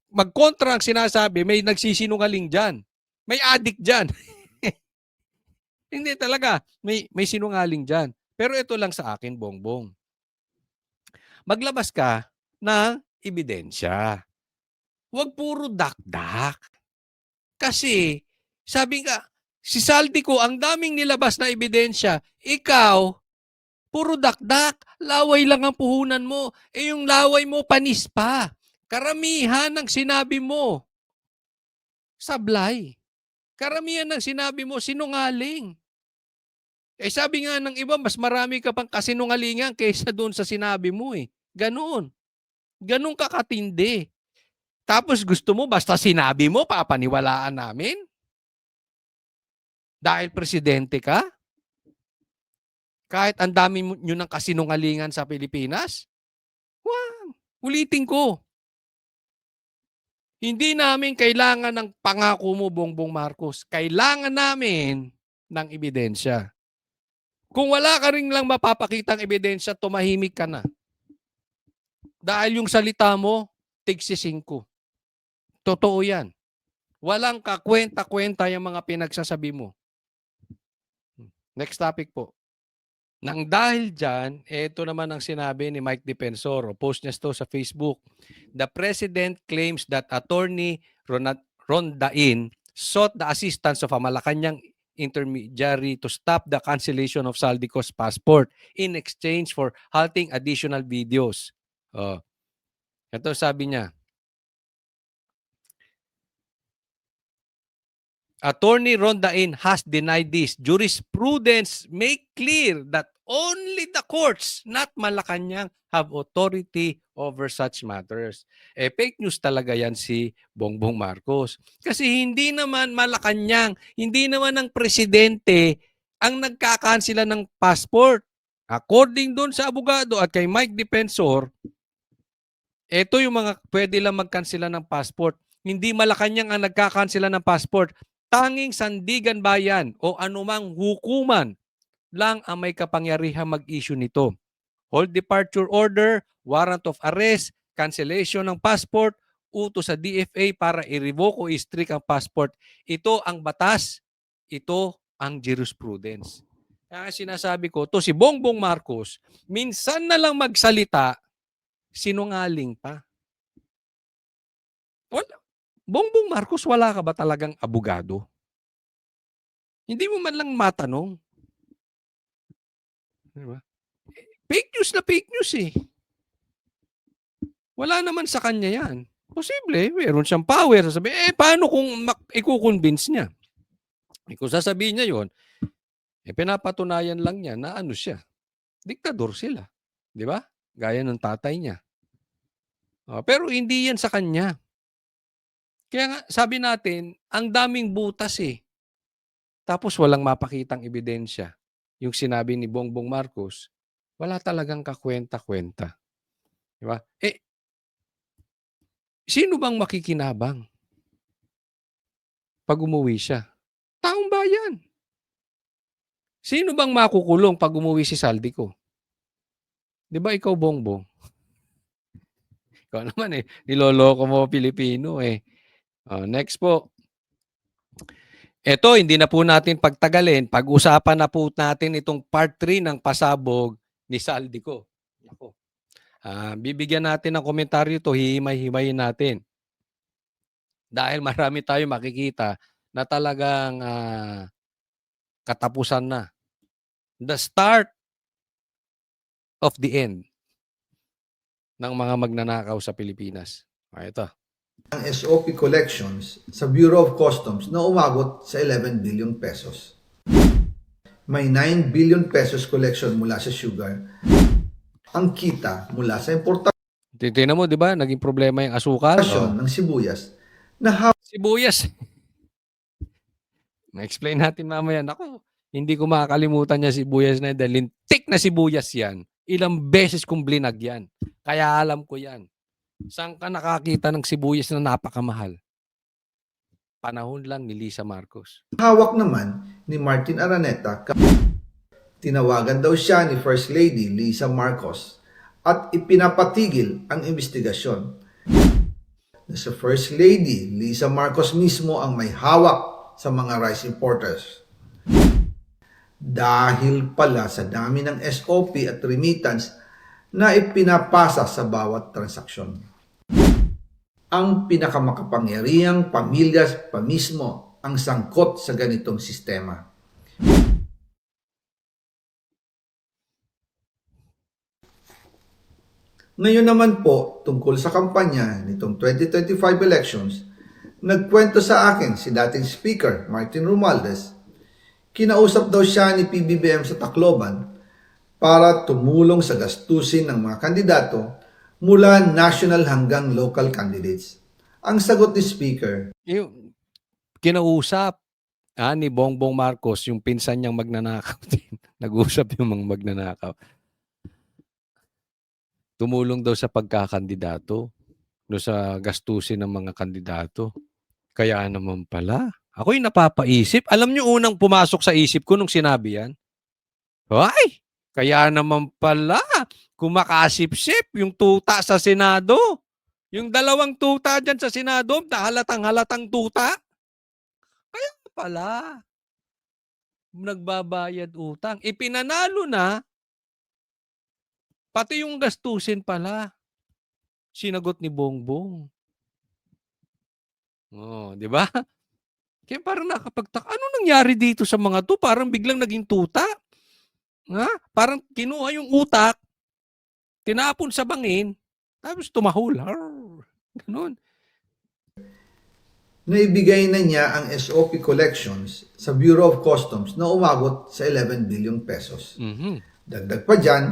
magkontra ang sinasabi, may nagsisinungaling dyan. May addict dyan. Hindi talaga. May sinungaling dyan. Pero ito lang sa akin, Bongbong. Maglabas ka ng ebidensya. Huwag puro dakdak. Kasi, sabi nga, si Saldico, ang daming nilabas na ebidensya. Ikaw, puro dakdak, laway lang ang puhunan mo. Yung laway mo, panis pa. Karamihan ng sinabi mo, sablay. Karamihan ng sinabi mo, sinungaling. Sabi nga ng iba, mas marami ka pang kasinungalingan kaysa doon sa sinabi mo eh. Ganoon. Ganoon ka katindi. Tapos gusto mo, basta sinabi mo, papaniwalaan namin? Dahil presidente ka? Kahit ang dami nyo ng kasinungalingan sa Pilipinas? Wow! Ulitin ko. Hindi namin kailangan ng pangako mo, Bongbong Marcos. Kailangan namin ng ebidensya. Kung wala ka rin lang mapapakitang ebidensya, tumahimik ka na. Dahil yung salita mo, tigsisingko. Totoo yan. Walang kakwenta-kwenta yung mga pinagsasabi mo. Next topic po. Nang dahil dyan, ito naman ang sinabi ni Mike Defensor. Post niya ito sa Facebook. The President claims that Attorney Rondain sought the assistance of a Malacanang intermediary to stop the cancellation of Saldico's passport in exchange for halting additional videos. Ito sabi niya. Attorney Rondain has denied this. Jurisprudence make clear that only the courts, not Malacanang, have authority over such matters. Fake news talaga yan si Bongbong Marcos. Kasi hindi naman Malacanang, hindi naman ang presidente ang nagkakansela ng passport. According doon sa abogado at kay Mike Defensor, ito yung mga pwede lang magkansela ng passport. Hindi Malacanang ang nagkakansela ng passport. Tanging Sandigan Bayan o anumang hukuman lang ang may kapangyarihang mag-issue nito. Hold departure order, warrant of arrest, cancellation ng passport, utos sa DFA para i-revoke o i-strict ang passport. Ito ang batas. Ito ang jurisprudence. Kaya sinasabi ko, to si Bongbong Marcos, minsan na lang magsalita, sinungaling pa. Bongbong Marcos, wala ka ba talagang abogado? Hindi mo man lang matanong. Diba? Fake news na fake news eh. Wala naman sa kanya yan. Posible, meron siyang power. Sasabihin, paano kung i-convince niya? Kung sasabihin niya yun, pinapatunayan lang niya na ano siya. Diktador sila. Di ba? Gaya ng tatay niya. Pero hindi yan sa kanya. Kaya nga sabi natin, ang daming butas eh. Tapos walang mapakitang ebidensya. Yung sinabi ni Bongbong Marcos, wala talagang kakwenta-kwenta. Di ba? Eh, sino bang makikinabang pag umuwi siya? Taong bayan. Sino bang makukulong pag umuwi si Saldico? Di ba ikaw, Bongbong? Ikaw naman eh, niloloko mo Pilipino eh. Next po. Ito, hindi na po natin pagtagalin. Pag-usapan na po natin itong part 3 ng pasabog ni Saldico. Ako. Bibigyan natin ng komentaryo ito, hihimay-himayin natin. Dahil marami tayo makikita na talagang katapusan na. The start of the end ng mga magnanakaw sa Pilipinas. Ito. Ang SOP collections sa Bureau of Customs na umabot sa 11 billion pesos. May 9 billion pesos collection mula sa sugar. Ang kita mula sa importasyon Titignan mo, di ba? Naging problema yung asukal. ng sibuyas na Sibuyas. Ma-explain natin mamaya. Naku, hindi ko makakalimutan niya sibuyas na yan dahil lintik na sibuyas yan. Ilang beses kong blinag yan. Kaya alam ko yan. Saan ka nakakita ng sibuyas na napakamahal? Panahon lang ni Lisa Marcos. hawak naman ni Martin Araneta. Tinawagan daw siya ni First Lady Lisa Marcos at ipinapatigil ang investigasyon. Na sa First Lady Lisa Marcos mismo ang may hawak sa mga rice importers. Dahil pala sa dami ng SOP at remittance na ipinapasa sa bawat transaksyon. Ang pinakamakapangyarihang pamilya pa mismo ang sangkot sa ganitong sistema. Ngayon naman po, tungkol sa kampanya nitong 2025 elections, nagkwento sa akin si dating Speaker Martin Romualdez. Kinausap daw siya ni PBBM sa Tacloban para tumulong sa gastusin ng mga kandidato mula national hanggang local candidates. Ang sagot ni Speaker, Yung kinausap ni Bongbong Marcos, yung pinsan niyang magnanakaw din. Nag-usap yung mga magnanakaw. Tumulong daw sa pagkakandidato, no, sa gastusin ng mga kandidato. Kaya naman pala. Ako'y napapaisip. Alam niyo unang pumasok sa isip ko nung sinabi yan? Ay! Kaya naman pala, kumakasip-sip yung tuta sa Senado. Yung dalawang tuta dyan sa Senado, halatang-halatang tuta. Kaya pala, nagbabayad utang. Ipinanalo na, pati yung gastusin pala, sinagot ni Bongbong. Di ba? Kaya parang nakapagtaka, ano nangyari dito sa mga to? Parang biglang naging tuta. Parang kinuha yung utak, tinapon sa bangin, tapos tumahol. Ganun. naibigay na niya ang SOP collections sa Bureau of Customs na umabot sa 11 billion pesos. Dagdag pa dyan,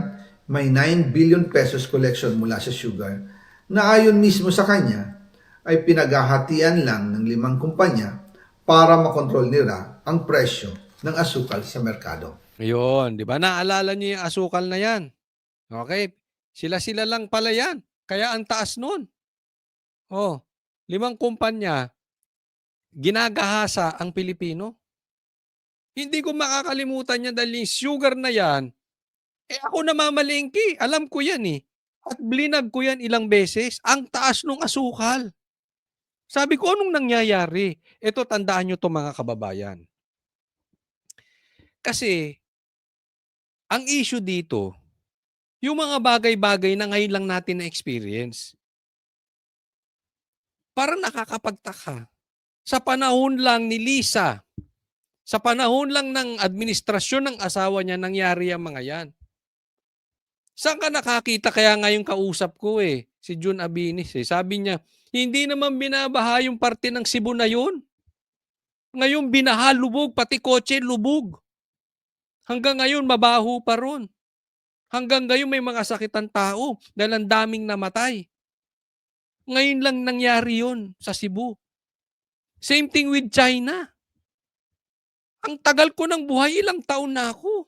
may 9 billion pesos collection mula sa sugar na ayon mismo sa kanya ay pinaghahatian lang ng 5 kumpanya para makontrol nila ang presyo ng asukal sa merkado. Ayun, di ba? Naalala niyo yung asukal na yan. Okay? Sila-sila lang pala yan. Kaya ang taas nun. 5 kumpanya, ginagahasa ang Pilipino. Hindi ko makakalimutan yan dahil yung sugar na yan, ako namamalengke. Alam ko yan eh. At blinag ko yan ilang beses. Ang taas nung asukal. Sabi ko, anong nangyayari? Ito, tandaan nyo to mga kababayan. Kasi, ang issue dito, yung mga bagay-bagay na ngayon lang natin na-experience. Parang nakakapagtaka. Sa panahon lang ni Lisa, sa panahon lang ng administrasyon ng asawa niya, nangyari ang mga yan. Saan ka nakakita? Kaya ngayon kausap ko si Jun Abinis. Sabi niya, hindi naman binabaha yung parte ng Cebu na yun. Ngayon binaha, lubog, pati kotse, lubog. Hanggang ngayon, mabaho pa ron. Hanggang ngayon, may mga sakitan tao dahil ang daming namatay. Ngayon lang nangyari yun sa Cebu. Same thing with China. Ang tagal ko ng buhay, ilang taon na ako.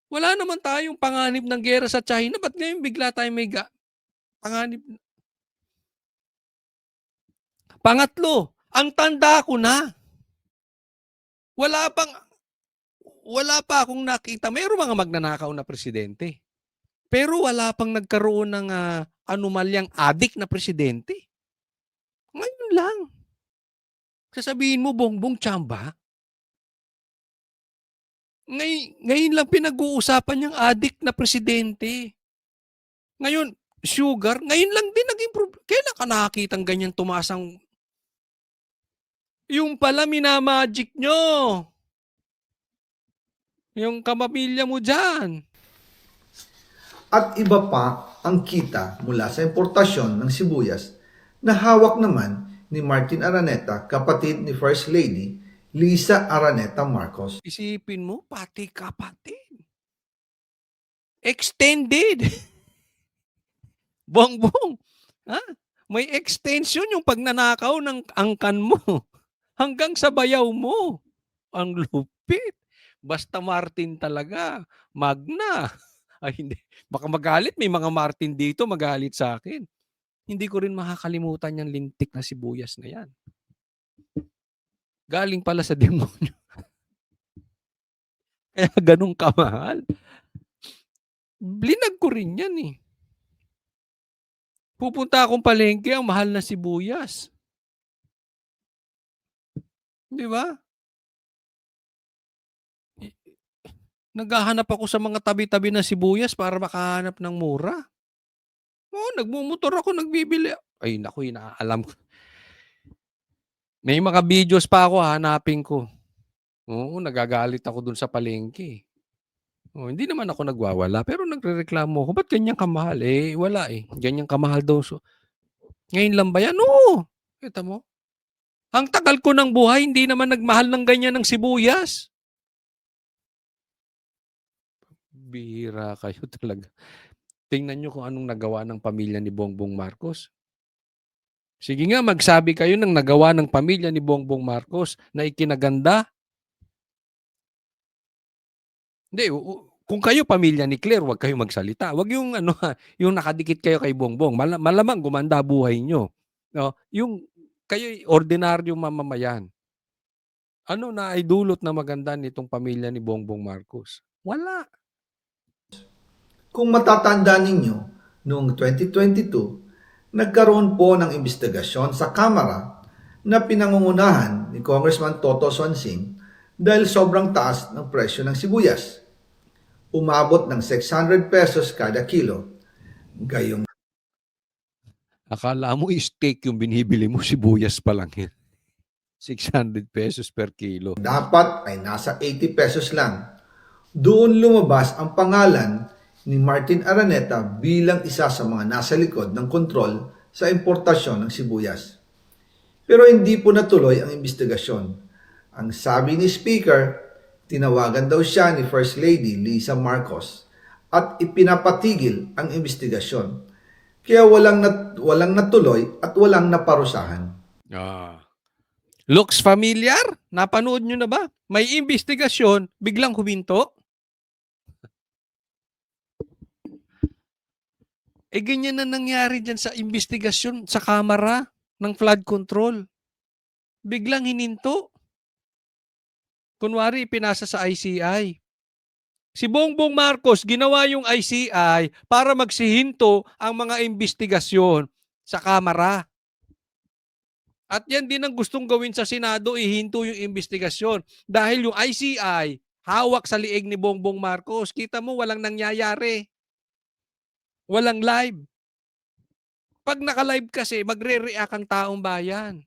Wala naman tayong panganib ng gera sa China. Ba't ngayon bigla tayo may panganib? Pangatlo, ang tanda ko na. Wala pa akong nakita. Mayroong mga magnanakaw na presidente. Pero wala pang nagkaroon ng anomalyang adik na presidente. Ngayon lang. Sasabihin mo, Bongbong Chamba? Ngayon lang pinag-uusapan yung adik na presidente. Ngayon, sugar, ngayon lang din naging problem. Kailan ka nakakitang ganyan tumaas ang... Yung pala minamagic nyo. Yung kamamilya mo dyan. At iba pa ang kita mula sa importasyon ng sibuyas na hawak naman ni Martin Araneta, kapatid ni First Lady Lisa Araneta Marcos. Isipin mo, pati kapatid. Extended. Bongbong. Ha? May extension yung pagnanakaw ng angkan mo. Hanggang sa bayaw mo. Ang lupit. Basta Martin talaga. Magna. Ay hindi. Baka magalit. May mga Martin dito magalit sa akin. Hindi ko rin makakalimutan yung lintik na sibuyas na yan. Galing pala sa demonyo. Kaya ganun kamahal. Blinag ko rin yan eh. Pupunta akong palengke, ang mahal na sibuyas. Di ba? Naghahanap ako sa mga tabi-tabi na sibuyas para makahanap ng mura. Oo, nagmumotor ako, nagbibili. Ay, naku, inaalam ko. May mga videos pa ako, hanapin ko. Oo, nagagalit ako dun sa palengke. Oh, hindi naman ako nagwawala, pero nagrereklamo ako. Ba't ganyan kamahal? Eh, wala eh. Ganyan kamahal daw. So, ngayon lang ba yan? Oo. Kita mo? Ang tagal ko ng buhay, hindi naman nagmahal ng ganyan ng sibuyas. Bihira kayo talaga. Tingnan nyo kung anong nagawa ng pamilya ni Bongbong Marcos. Sige nga, magsabi kayo ng nagawa ng pamilya ni Bongbong Marcos na ikinaganda. Hindi, kung kayo pamilya ni Claire, huwag kayo magsalita. Huwag yung yung nakadikit kayo kay Bongbong. Malamang gumanda buhay nyo. No? Yung kayo ordinaryong mamamayan. Ano na ay dulot na maganda nitong pamilya ni Bongbong Marcos? Wala. Kung matatanda ninyo, noong 2022, nagkaroon po ng investigasyon sa Kamara na pinangungunahan ni Congressman Toto Sonsing dahil sobrang taas ng presyo ng sibuyas. Umabot ng 600 pesos kada kilo. Gayong Akala mo steak yung binibili mo, sibuyas pa lang yan. 600 pesos per kilo. dapat ay nasa 80 pesos lang. Doon lumabas ang pangalan ni Martin Araneta bilang isa sa mga nasa likod ng kontrol sa importasyon ng sibuyas. Pero hindi po natuloy ang investigasyon. Ang sabi ni Speaker, tinawagan daw siya ni First Lady Lisa Marcos at ipinapatigil ang investigasyon. Kaya walang natuloy at walang naparusahan. Looks familiar? Napanood nyo na ba? May investigasyon, biglang huminto. Eh, ganyan na nangyari dyan sa investigasyon sa Kamara ng flood control. Biglang hininto. Kunwari, pinasa sa ICI. Si Bongbong Marcos, ginawa yung ICI para magsihinto ang mga investigasyon sa Kamara. At yan din ang gustong gawin sa Senado, ihinto yung investigasyon. Dahil yung ICI, hawak sa liig ni Bongbong Marcos. Kita mo, walang nangyayari. Walang live. Pag naka-live kasi, magre-react ang taong bayan.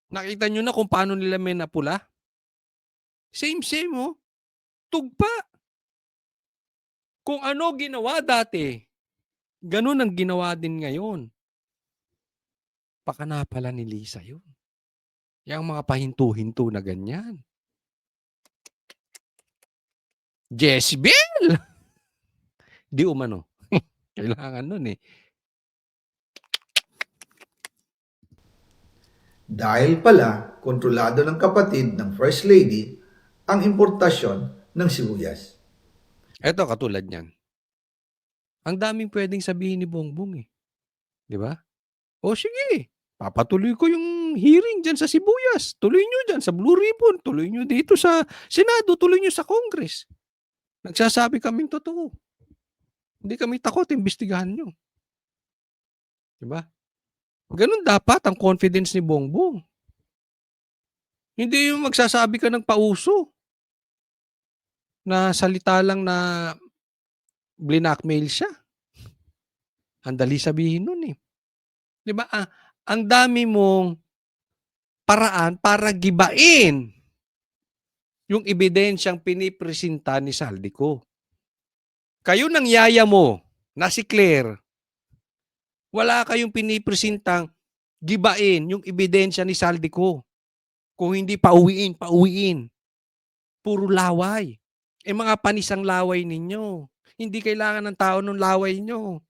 Nakita nyo na kung paano nila may napula? Same, oh. Tugpa. Kung ano ginawa dati, ganun ang ginawa din ngayon. Pakana pala ni Lisa yun. Yung mga pahinto-hinto na ganyan. Jezebel! Di umano. Kailangan nun eh. Dahil pala, kontrolado ng kapatid ng First Lady ang importasyon ng sibuyas. Eto, katulad niyan. Ang daming pwedeng sabihin ni Bongbong eh. Di ba? O sige, papatuloy ko yung hearing dyan sa sibuyas. Tuloy nyo dyan sa Blue Ribbon. Tuloy nyo dito sa Senado. Tuloy nyo sa Congress. Nagsasabi kaming totoo. Hindi kami takot, imbestigahan nyo. Diba? Ganun dapat ang confidence ni Bongbong. Hindi yung magsasabi ka ng pauso na salita lang na blinakmail siya. Ang dali sabihin nun eh. Diba? Ang dami mong paraan para gibain yung ebidensyang pinipresenta ni Saldico. Kayo ng yaya mo na si Claire, wala kayong pinipresentang gibain yung ebidensya ni Saldico. Kung hindi, pauwiin. Puro laway. Mga panisang laway ninyo. Hindi kailangan ng tao ng laway nyo.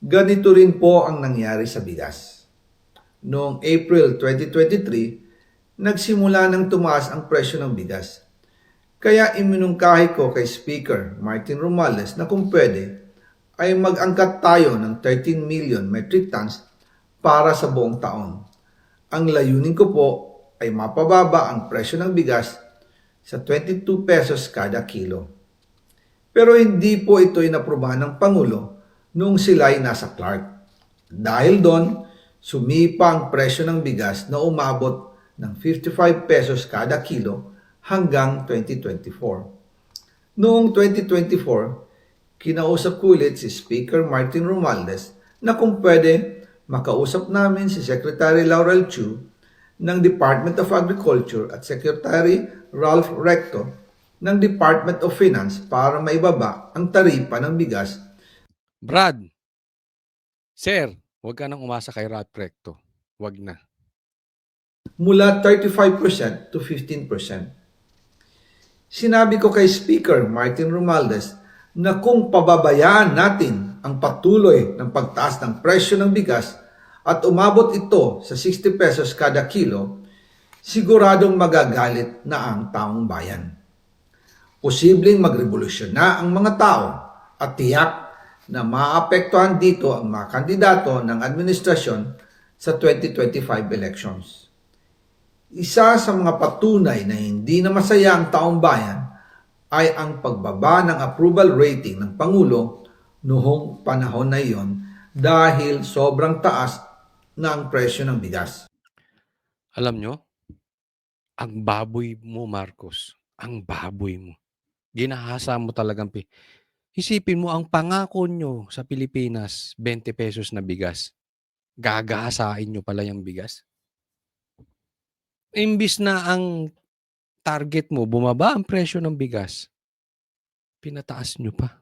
Ganito rin po ang nangyari sa bigas. Noong April 2023, nagsimula nang tumaas ang presyo ng bigas. Kaya iminungkahi ko kay Speaker Martin Romualdez na kung pwede ay mag-angkat tayo ng 13 million metric tons para sa buong taon. Ang layunin ko po ay mapababa ang presyo ng bigas sa 22 pesos kada kilo. Pero hindi po ito inaprubahan ng Pangulo noong sila'y nasa Clark. Dahil doon, sumipa ang presyo ng bigas na umabot ng 55 pesos kada kilo hanggang 2024. Noong 2024, kinausap ko ulit si Speaker Martin Romualdez na kung pwede makausap namin si Secretary Laurel Chu ng Department of Agriculture at Secretary Ralph Recto ng Department of Finance para maibaba ang taripa ng bigas. Brad, sir, huwag ka nang umasa kay Ralph Recto. Huwag na. Mula 35% to 15%. Sinabi ko kay Speaker Martin Romualdez na kung pababayaan natin ang patuloy ng pagtaas ng presyo ng bigas at umabot ito sa 60 pesos kada kilo, siguradong magagalit na ang taong bayan. Posibleng magrevolusyon na ang mga tao at tiyak na maapektuhan dito ang mga kandidato ng administrasyon sa 2025 elections. Isa sa mga patunay na hindi na masaya ang taong bayan ay ang pagbaba ng approval rating ng Pangulo noong panahon na iyon dahil sobrang taas na ang presyo ng bigas. Alam nyo, ang baboy mo, Marcos. Ang baboy mo. Ginahasa mo talagang. Isipin mo, ang pangako nyo sa Pilipinas, 20 pesos na bigas. Gagahasain nyo pala yung bigas. Imbis na ang target mo, bumaba ang presyo ng bigas, pinataas nyo pa.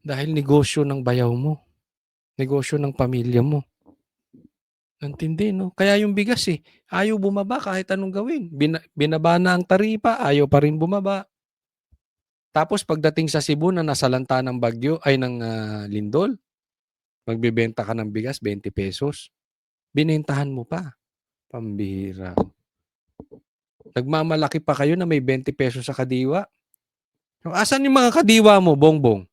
Dahil negosyo ng bayaw mo. Negosyo ng pamilya mo. Nantindi, no? Kaya yung bigas ayaw bumaba kahit anong gawin. Binaba na ang taripa, ayaw pa rin bumaba. Tapos pagdating sa Cebu na nasalanta ng bagyo, ay ng lindol, magbibenta ka ng bigas, 20 pesos. Binentahan mo pa. Pambihira. Nagmamalaki pa kayo na may 20 pesos sa kadiwa. Asan yung mga kadiwa mo, Bongbong?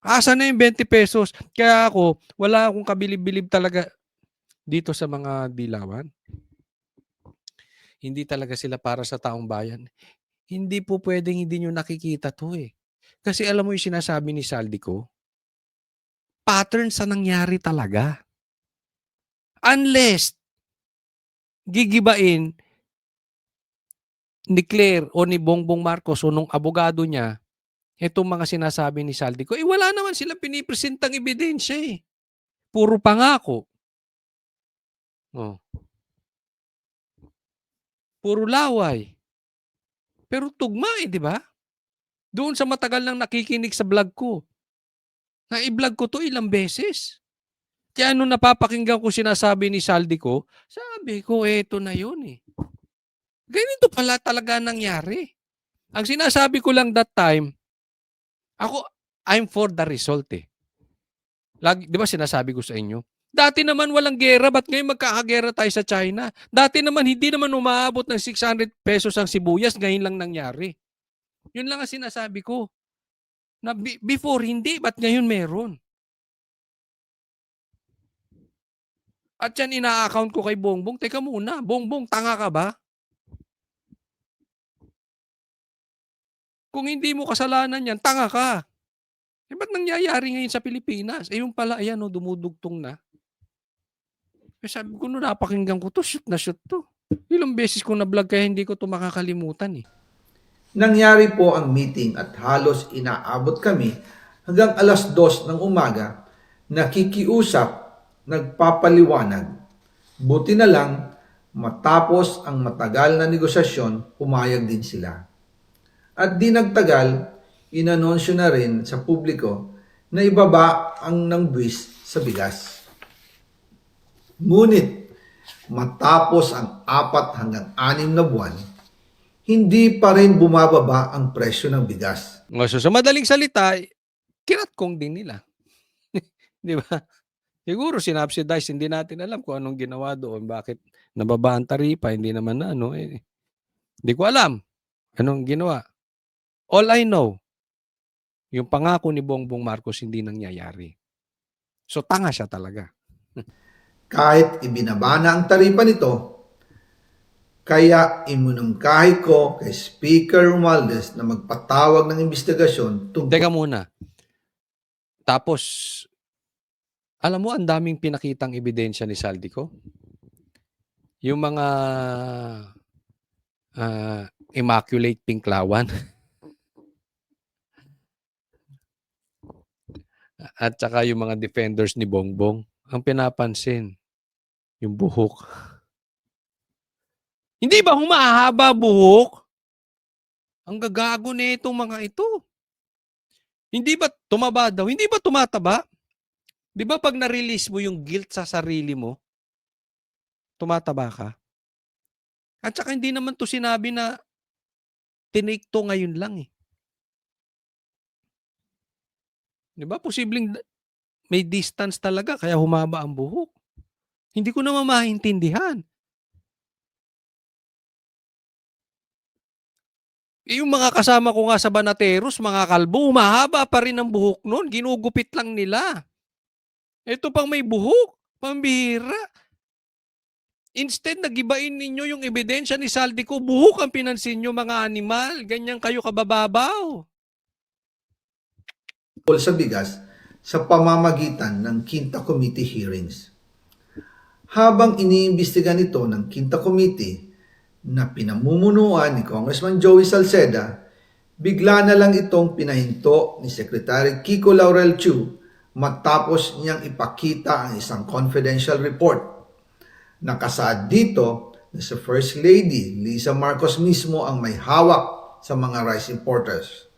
Asan na yung 20 pesos? Kaya ako, wala akong kabilib-bilib talaga dito sa mga dilawan. Hindi talaga sila para sa taong bayan. Hindi po pwedeng hindi nyo nakikita to eh. Kasi alam mo yung sinasabi ni Saldico, pattern sa nangyari talaga. Unless gigibain ni Claire o ni Bongbong Marcos o nung abogado niya itong mga sinasabi ni Saldico, wala naman silang pinipresentang ebidensya eh. Puro pangako. Oh. Puro laway. Pero tugma di ba? Doon sa matagal nang nakikinig sa vlog ko. Na-i-vlog ko to ilang beses. Kaya nung napapakinggan ko sinasabi ni Saldico, sabi ko, eto na yun eh. Ganito pala talaga nangyari. Ang sinasabi ko lang that time, I'm for the result eh. Lagi, di ba sinasabi ko sa inyo, Dati naman walang gera, ba't ngayon magkakagera tayo sa China? Dati naman hindi naman umaabot ng 600 pesos ang sibuyas, ngayon lang nangyari. Yun lang ang sinasabi ko. Na before hindi, ba't ngayon meron? At yan ina-account ko kay Bongbong. Teka muna, Bongbong, tanga ka ba? Kung hindi mo kasalanan yan, tanga ka. Eh, ba't nangyayari ngayon sa Pilipinas? Eh, yung pala, ayan, dumudugtong na. Eh, sabi ko, napakinggan ko to, shoot na shoot to. Ilang beses ko na-vlog kaya hindi ko to makakalimutan eh. Nangyari po ang meeting at halos inaabot kami hanggang alas 2 ng umaga, nakikiusap, nagpapaliwanag. Buti na lang, matapos ang matagal na negosasyon, pumayag din sila. At di nagtagal, inanunsyo na rin sa publiko na ibaba ang ng buwis sa bigas. Ngunit, matapos ang 4 hanggang 6 na buwan, hindi pa rin bumababa ang presyo ng bigas. So, sa madaling salita, kinatkong din nila. Di ba? Siguro sinubsidize, hindi natin alam kung anong ginawa doon, bakit nababa ang taripa, hindi naman na, ano, eh. Hindi ko alam anong ginawa. All I know, yung pangako ni Bongbong Marcos hindi nangyayari. So, tanga siya talaga. Kahit ibinaba na ang taripa nito, kaya iminungkahi ko kay Speaker Romualdez na magpatawag ng investigasyon tungkol Teka muna. Tapos, alam mo, ang daming pinakitang ebidensya ni Saldico. Yung mga immaculate pinklawan. At saka yung mga defenders ni Bongbong. Ang pinapansin, yung buhok. Hindi ba humahaba buhok? Ang gagago na itong mga ito. Hindi ba tumaba daw? Hindi ba tumataba? Di ba pag na-release mo yung guilt sa sarili mo, tumataba ka? At saka hindi naman to sinabi na tinake to ngayon lang eh. Di ba? Posibleng may distance talaga kaya humaba ang buhok. Hindi ko naman maintindihan. Yung mga kasama ko nga sa Banateros, mga kalbo, humahaba pa rin ang buhok nun. Ginugupit lang nila. Ito pang may buhok. Pambihira. Instead, nagibain ninyo yung ebidensya ni Saldico, buhok ang pinansin nyo, mga animal. Ganyan kayo kabababaw. sa bigas sa pamamagitan ng Quinta Committee hearings. Habang iniimbestiga nito ng Quinta Committee na pinamumunuan ni Congressman Joey Salceda, bigla na lang itong pinahinto ni Secretary Kiko Laurel Chu matapos niyang ipakita ang isang confidential report. Nakasaad dito na si First Lady Lisa Marcos mismo ang may hawak sa mga rice importers.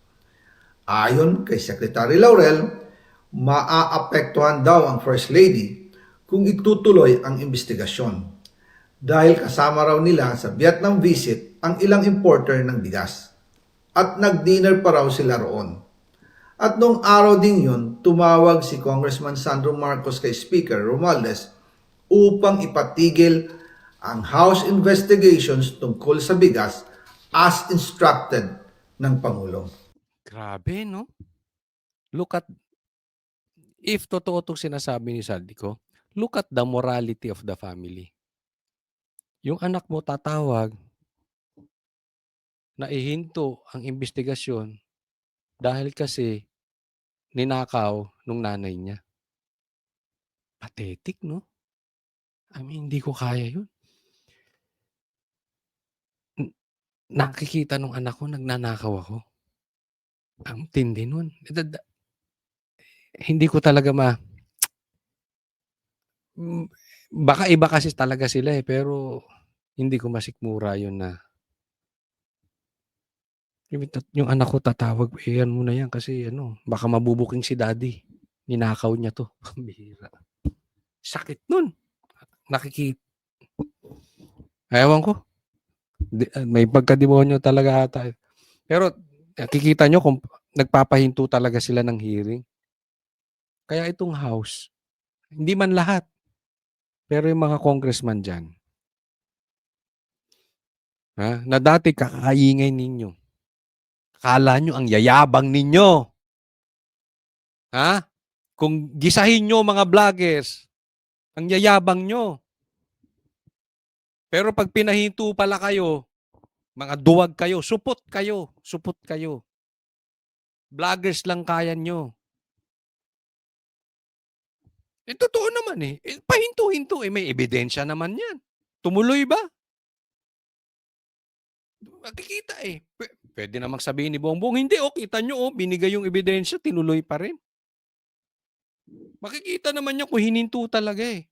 Ayon kay Secretary Laurel, maaapektuhan daw ang First Lady kung itutuloy ang investigasyon dahil kasama raw nila sa Vietnam visit ang ilang importer ng bigas at nag-dinner pa raw sila roon. At nung araw din yun, tumawag si Congressman Sandro Marcos kay Speaker Romualdez upang ipatigil ang House investigations tungkol sa bigas as instructed ng Pangulo. Grabe, no? Look at, if totoo itong sinasabi ni Saldico, look at the morality of the family. Yung anak mo tatawag na ihinto ang investigasyon dahil kasi ninakaw nung nanay niya. Pathetic, no? I mean, hindi ko kaya yun. Nakikita nung anak ko, nagnanakaw ako. Ang tindi nun. Hindi ko talaga baka iba kasi talaga sila eh, pero hindi ko masikmura yun na yung anak ko tatawag, yan muna yan kasi baka mabubuking si daddy. Ninakaw niya to. Pambihira. Sakit nun. Nakikita. Ewan ko. May pagkademonyo talaga ata. Pero nakikita nyo kung nagpapahinto talaga sila ng hearing. Kaya itong house, hindi man lahat, Pero yung mga congressman dyan, na dati kakaingay ninyo. Akala nyo ang yayabang ninyo. Ha? Kung gisahin nyo mga vloggers, ang yayabang nyo. Pero pag pinahinto pala kayo, mga duwag kayo, supot kayo, supot kayo. Vloggers lang kaya nyo. Totoo naman eh. Pahinto-hinto may ebidensya naman yan. Tumuloy ba? Makikita eh. Pwede namang sabihin ni Bongbong, hindi kita nyo binigay yung ebidensya, tinuloy pa rin. Makikita naman nyo kung hininto talaga eh.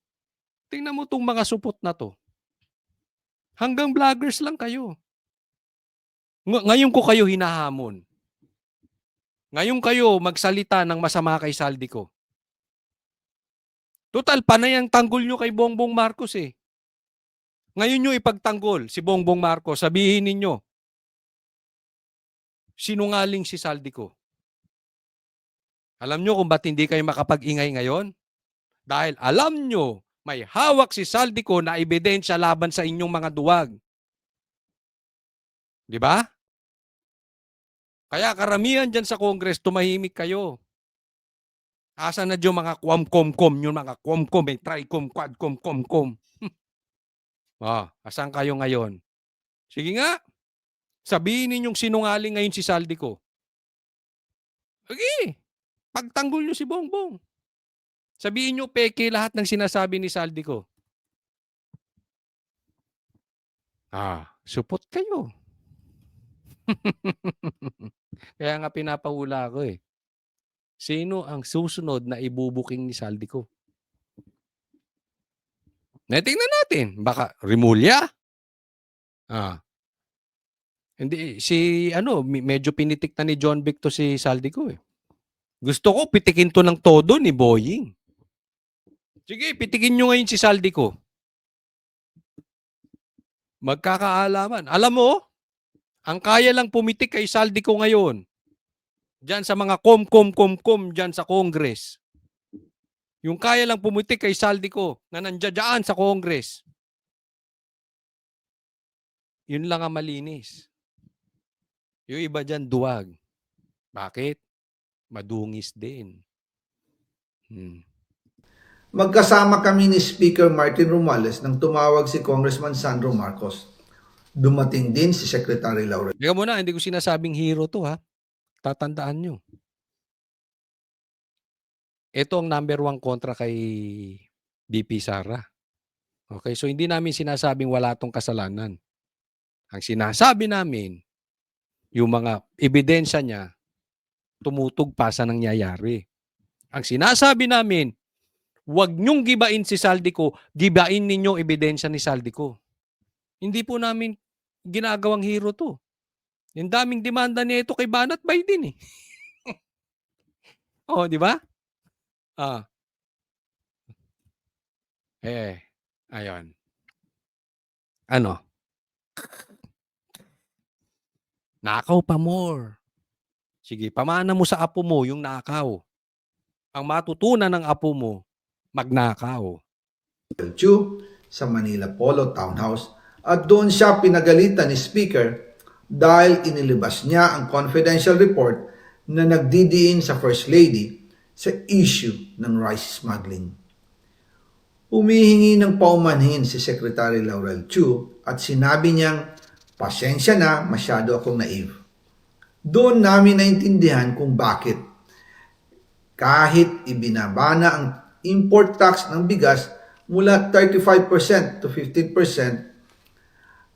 Tingnan mo tong mga supot na to. Hanggang vloggers lang kayo. Ngayon ko kayo hinahamon. Ngayon kayo magsalita ng masama kay Saldico. Total, panay ang tanggol nyo kay Bongbong Marcos eh. Ngayon nyo ipagtanggol si Bongbong Marcos, sabihin ninyo, sinungaling si Saldico. Alam nyo kung ba't hindi kayo makapag-ingay ngayon? Dahil alam nyo, may hawak si Saldico na ebidensya laban sa inyong mga duwag. Di ba? Kaya karamihan dyan sa Congress, tumahimik kayo. Asa na dyan mga kwam-kom-kom, yung mga kwam-kom, may try-kom, quad-kom-kom-kom. Asan kayo ngayon? Sige nga, sabihin ninyong sinungaling ngayon si Saldico. Okay, pagtanggol nyo si Bongbong. Sabihin nyo peke lahat ng sinasabi ni Saldico. Supot kayo. Kaya nga pinapahula ko eh. Sino ang susunod na ibubuking ni Saldico? Tingnan natin. Baka Rimulya? Hindi, medyo pinitik na ni John Vic to si Saldico eh. Gusto ko pitikin to ng todo ni Boying. Sige, pitikin nyo ngayon si Saldico. Magkakaalaman. Alam mo, ang kaya lang pumitik kay Saldico ngayon, dyan sa mga kom dyan sa Congress. Yung kaya lang pumitik kay Saldico na nandiyan sa Congress. Yun lang ang malinis. Yung iba dyan duwag. Bakit? Madungis din. Magkasama kami ni Speaker Martin Romualdez nang tumawag si Congressman Sandro Marcos. Dumating din si Secretary Laurel. Teka muna, hindi ko sinasabing hero to ha. Tatandaan nyo. Ito ang number 1 kontra kay VP Sara. Okay, so hindi namin sinasabing wala tong kasalanan. Ang sinasabi namin, yung mga ebidensya niya, tumutog pa sa nangyayari. Ang sinasabi namin, huwag nyong gibain si Saldico, gibain ninyo ebidensya ni Saldico. Hindi po namin ginagawang hero to. Yung daming demanda niya ito kay Banat Biden eh. Di ba? Ayun. Ano? Nakaw pa more. Sige, pamana mo sa apo mo yung nakaw. Ang matutunan ng apo mo, magnakaw. Chu sa Manila Polo Townhouse at doon siya pinagalitan ni Speaker dahil inilabas niya ang confidential report na nagdidiin sa First Lady sa issue ng rice smuggling. Humihingi ng paumanhin si Secretary Laurel Chu at sinabi niyang, pasensya na, masyado akong naive. Doon namin naintindihan kung bakit. Kahit ibinaba na ang import tax ng bigas mula 35% to 15%,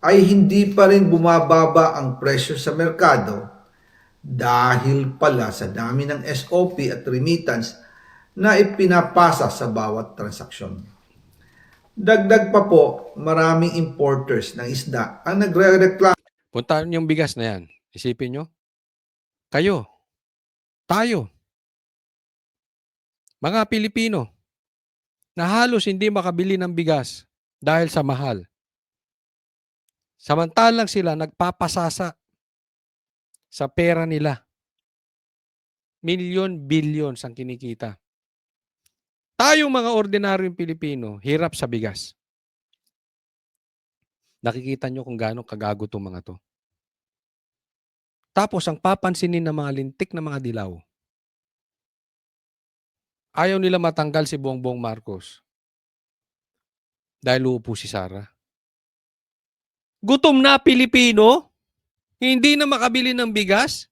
ay hindi pa rin bumababa ang presyo sa merkado dahil pala sa dami ng SOP at remittance na ipinapasa sa bawat transaksyon. Dagdag pa po, maraming importers ng isda ang nagre-reklamo. Puntahan yung bigas na yan. Isipin nyo. Kayo. Tayo. Mga Pilipino na halos hindi makabili ng bigas dahil sa mahal. Samantalang sila nagpapasasa sa pera nila. Million, billions ang kinikita. Tayong mga ordinaryong Pilipino, hirap sa bigas. Nakikita nyo kung gaano kagago itong mga to. Tapos ang papansinin ng mga lintik na mga dilaw, ayaw nila matanggal si Bongbong Marcos dahil uupo si Sara. Gutom na Pilipino, hindi na makabili ng bigas.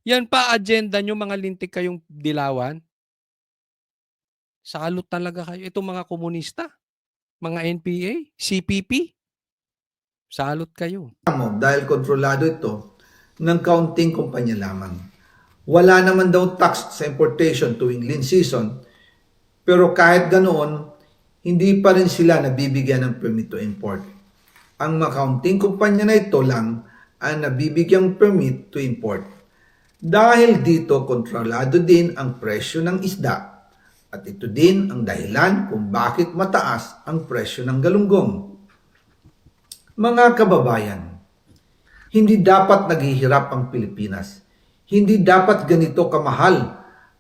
Yan pa agenda nyo, mga lintik kayong dilawan. Salot talaga kayo. Itong mga komunista, mga NPA, CPP, salot kayo. Dahil kontrolado ito ng kaunting kumpanya lamang. Wala naman daw tax sa importation tuwing lean season, pero kahit ganoon, hindi pa rin sila nabibigyan ng permit to import. Ang mga kaunting kumpanya na ito lang ang nabibigyang permit to import. Dahil dito, kontrolado din ang presyo ng isda at ito din ang dahilan kung bakit mataas ang presyo ng galunggong. Mga kababayan, hindi dapat naghihirap ang Pilipinas. Hindi dapat ganito kamahal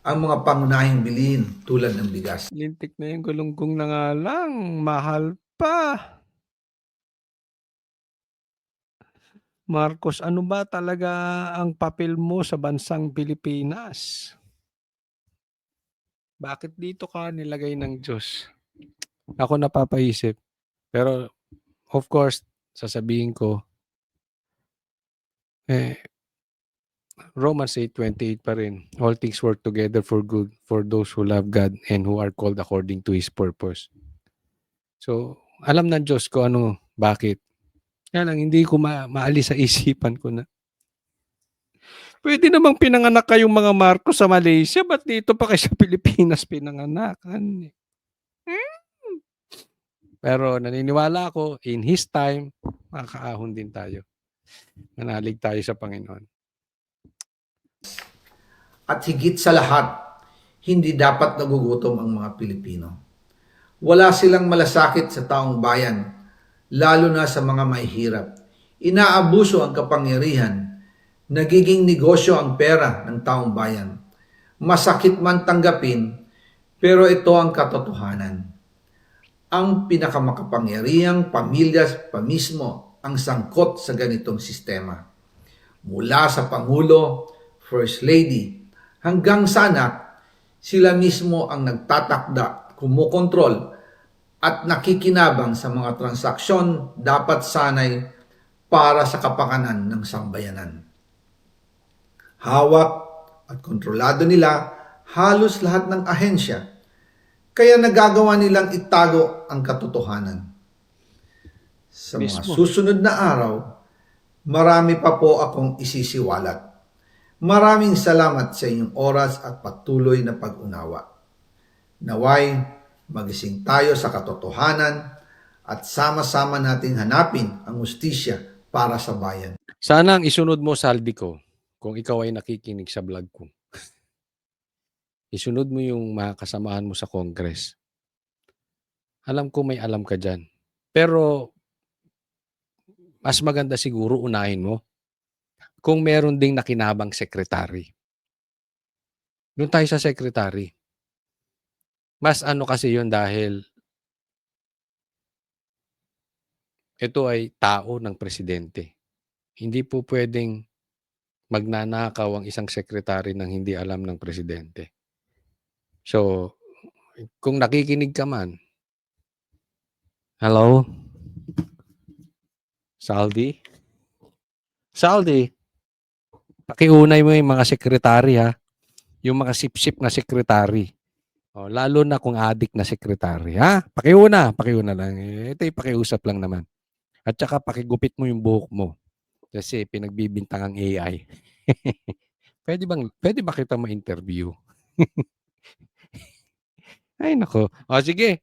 ang mga pangunahing bilihin tulad ng bigas. Lintik na yung galunggong na nga lang, mahal pa. Marcos, ano ba talaga ang papel mo sa bansang Pilipinas? Bakit dito ka nilagay ng Diyos? Ako napapaisip. Pero, of course, sasabihin ko, Romans 8:28 pa rin. All things work together for good for those who love God and who are called according to His purpose. So, alam ng Diyos ko ano, bakit. Kaya lang, hindi ko maalis sa isipan ko na. Pwede namang pinanganak kayong mga Marcos sa Malaysia, ba't dito pa kayo sa Pilipinas pinanganak? Pero naniniwala ako, in His time, makakaahon din tayo. Manalig tayo sa Panginoon. At higit sa lahat, hindi dapat nagugutom ang mga Pilipino. Wala silang malasakit sa taong bayan, lalo na sa mga mahihirap. Inaabuso ang kapangyarihan, nagiging negosyo ang pera ng taong bayan. Masakit man tanggapin, pero ito ang katotohanan. Ang pinakamakapangyarihang pamilya pa mismo ang sangkot sa ganitong sistema. Mula sa Pangulo, First Lady, hanggang sa anak, sila mismo ang nagtatakda, kumukontrol, at nakikinabang sa mga transaksyon dapat sanay para sa kapakanan ng sambayanan. Hawak at kontrolado nila halos lahat ng ahensya, kaya nagagawa nilang itago ang katotohanan. Sa mga Mismo. susunod na araw, marami pa po akong isisiwalat. Maraming salamat sa inyong oras at patuloy na pag-unawa. Naway, magising tayo sa katotohanan at sama-sama nating hanapin ang hustisya para sa bayan. Sana ang isunod mo, Saldi ko, kung ikaw ay nakikinig sa vlog ko. Isunod mo yung mga kasamahan mo sa Congress. Alam ko may alam ka dyan. Pero, mas maganda siguro unahin mo kung meron ding nakinabang sekretary. Doon tayo sa sekretary. Mas ano kasi yun dahil ito ay tao ng presidente. Hindi po pwedeng magnanakaw ang isang sekretary ng hindi alam ng presidente. So, kung nakikinig ka man, hello? Saldi? Saldi? Pakiunay mo yung mga sekretary ha. Yung mga sip-sip na sekretary. O, lalo na kung adik na sekretary. Ha? Pakiuna lang. Ito yung pakiusap lang naman. At saka pakigupit mo yung buhok mo. Kasi pinagbibintang ang AI. Pwede ba kita ma-interview? Ay nako. O sige,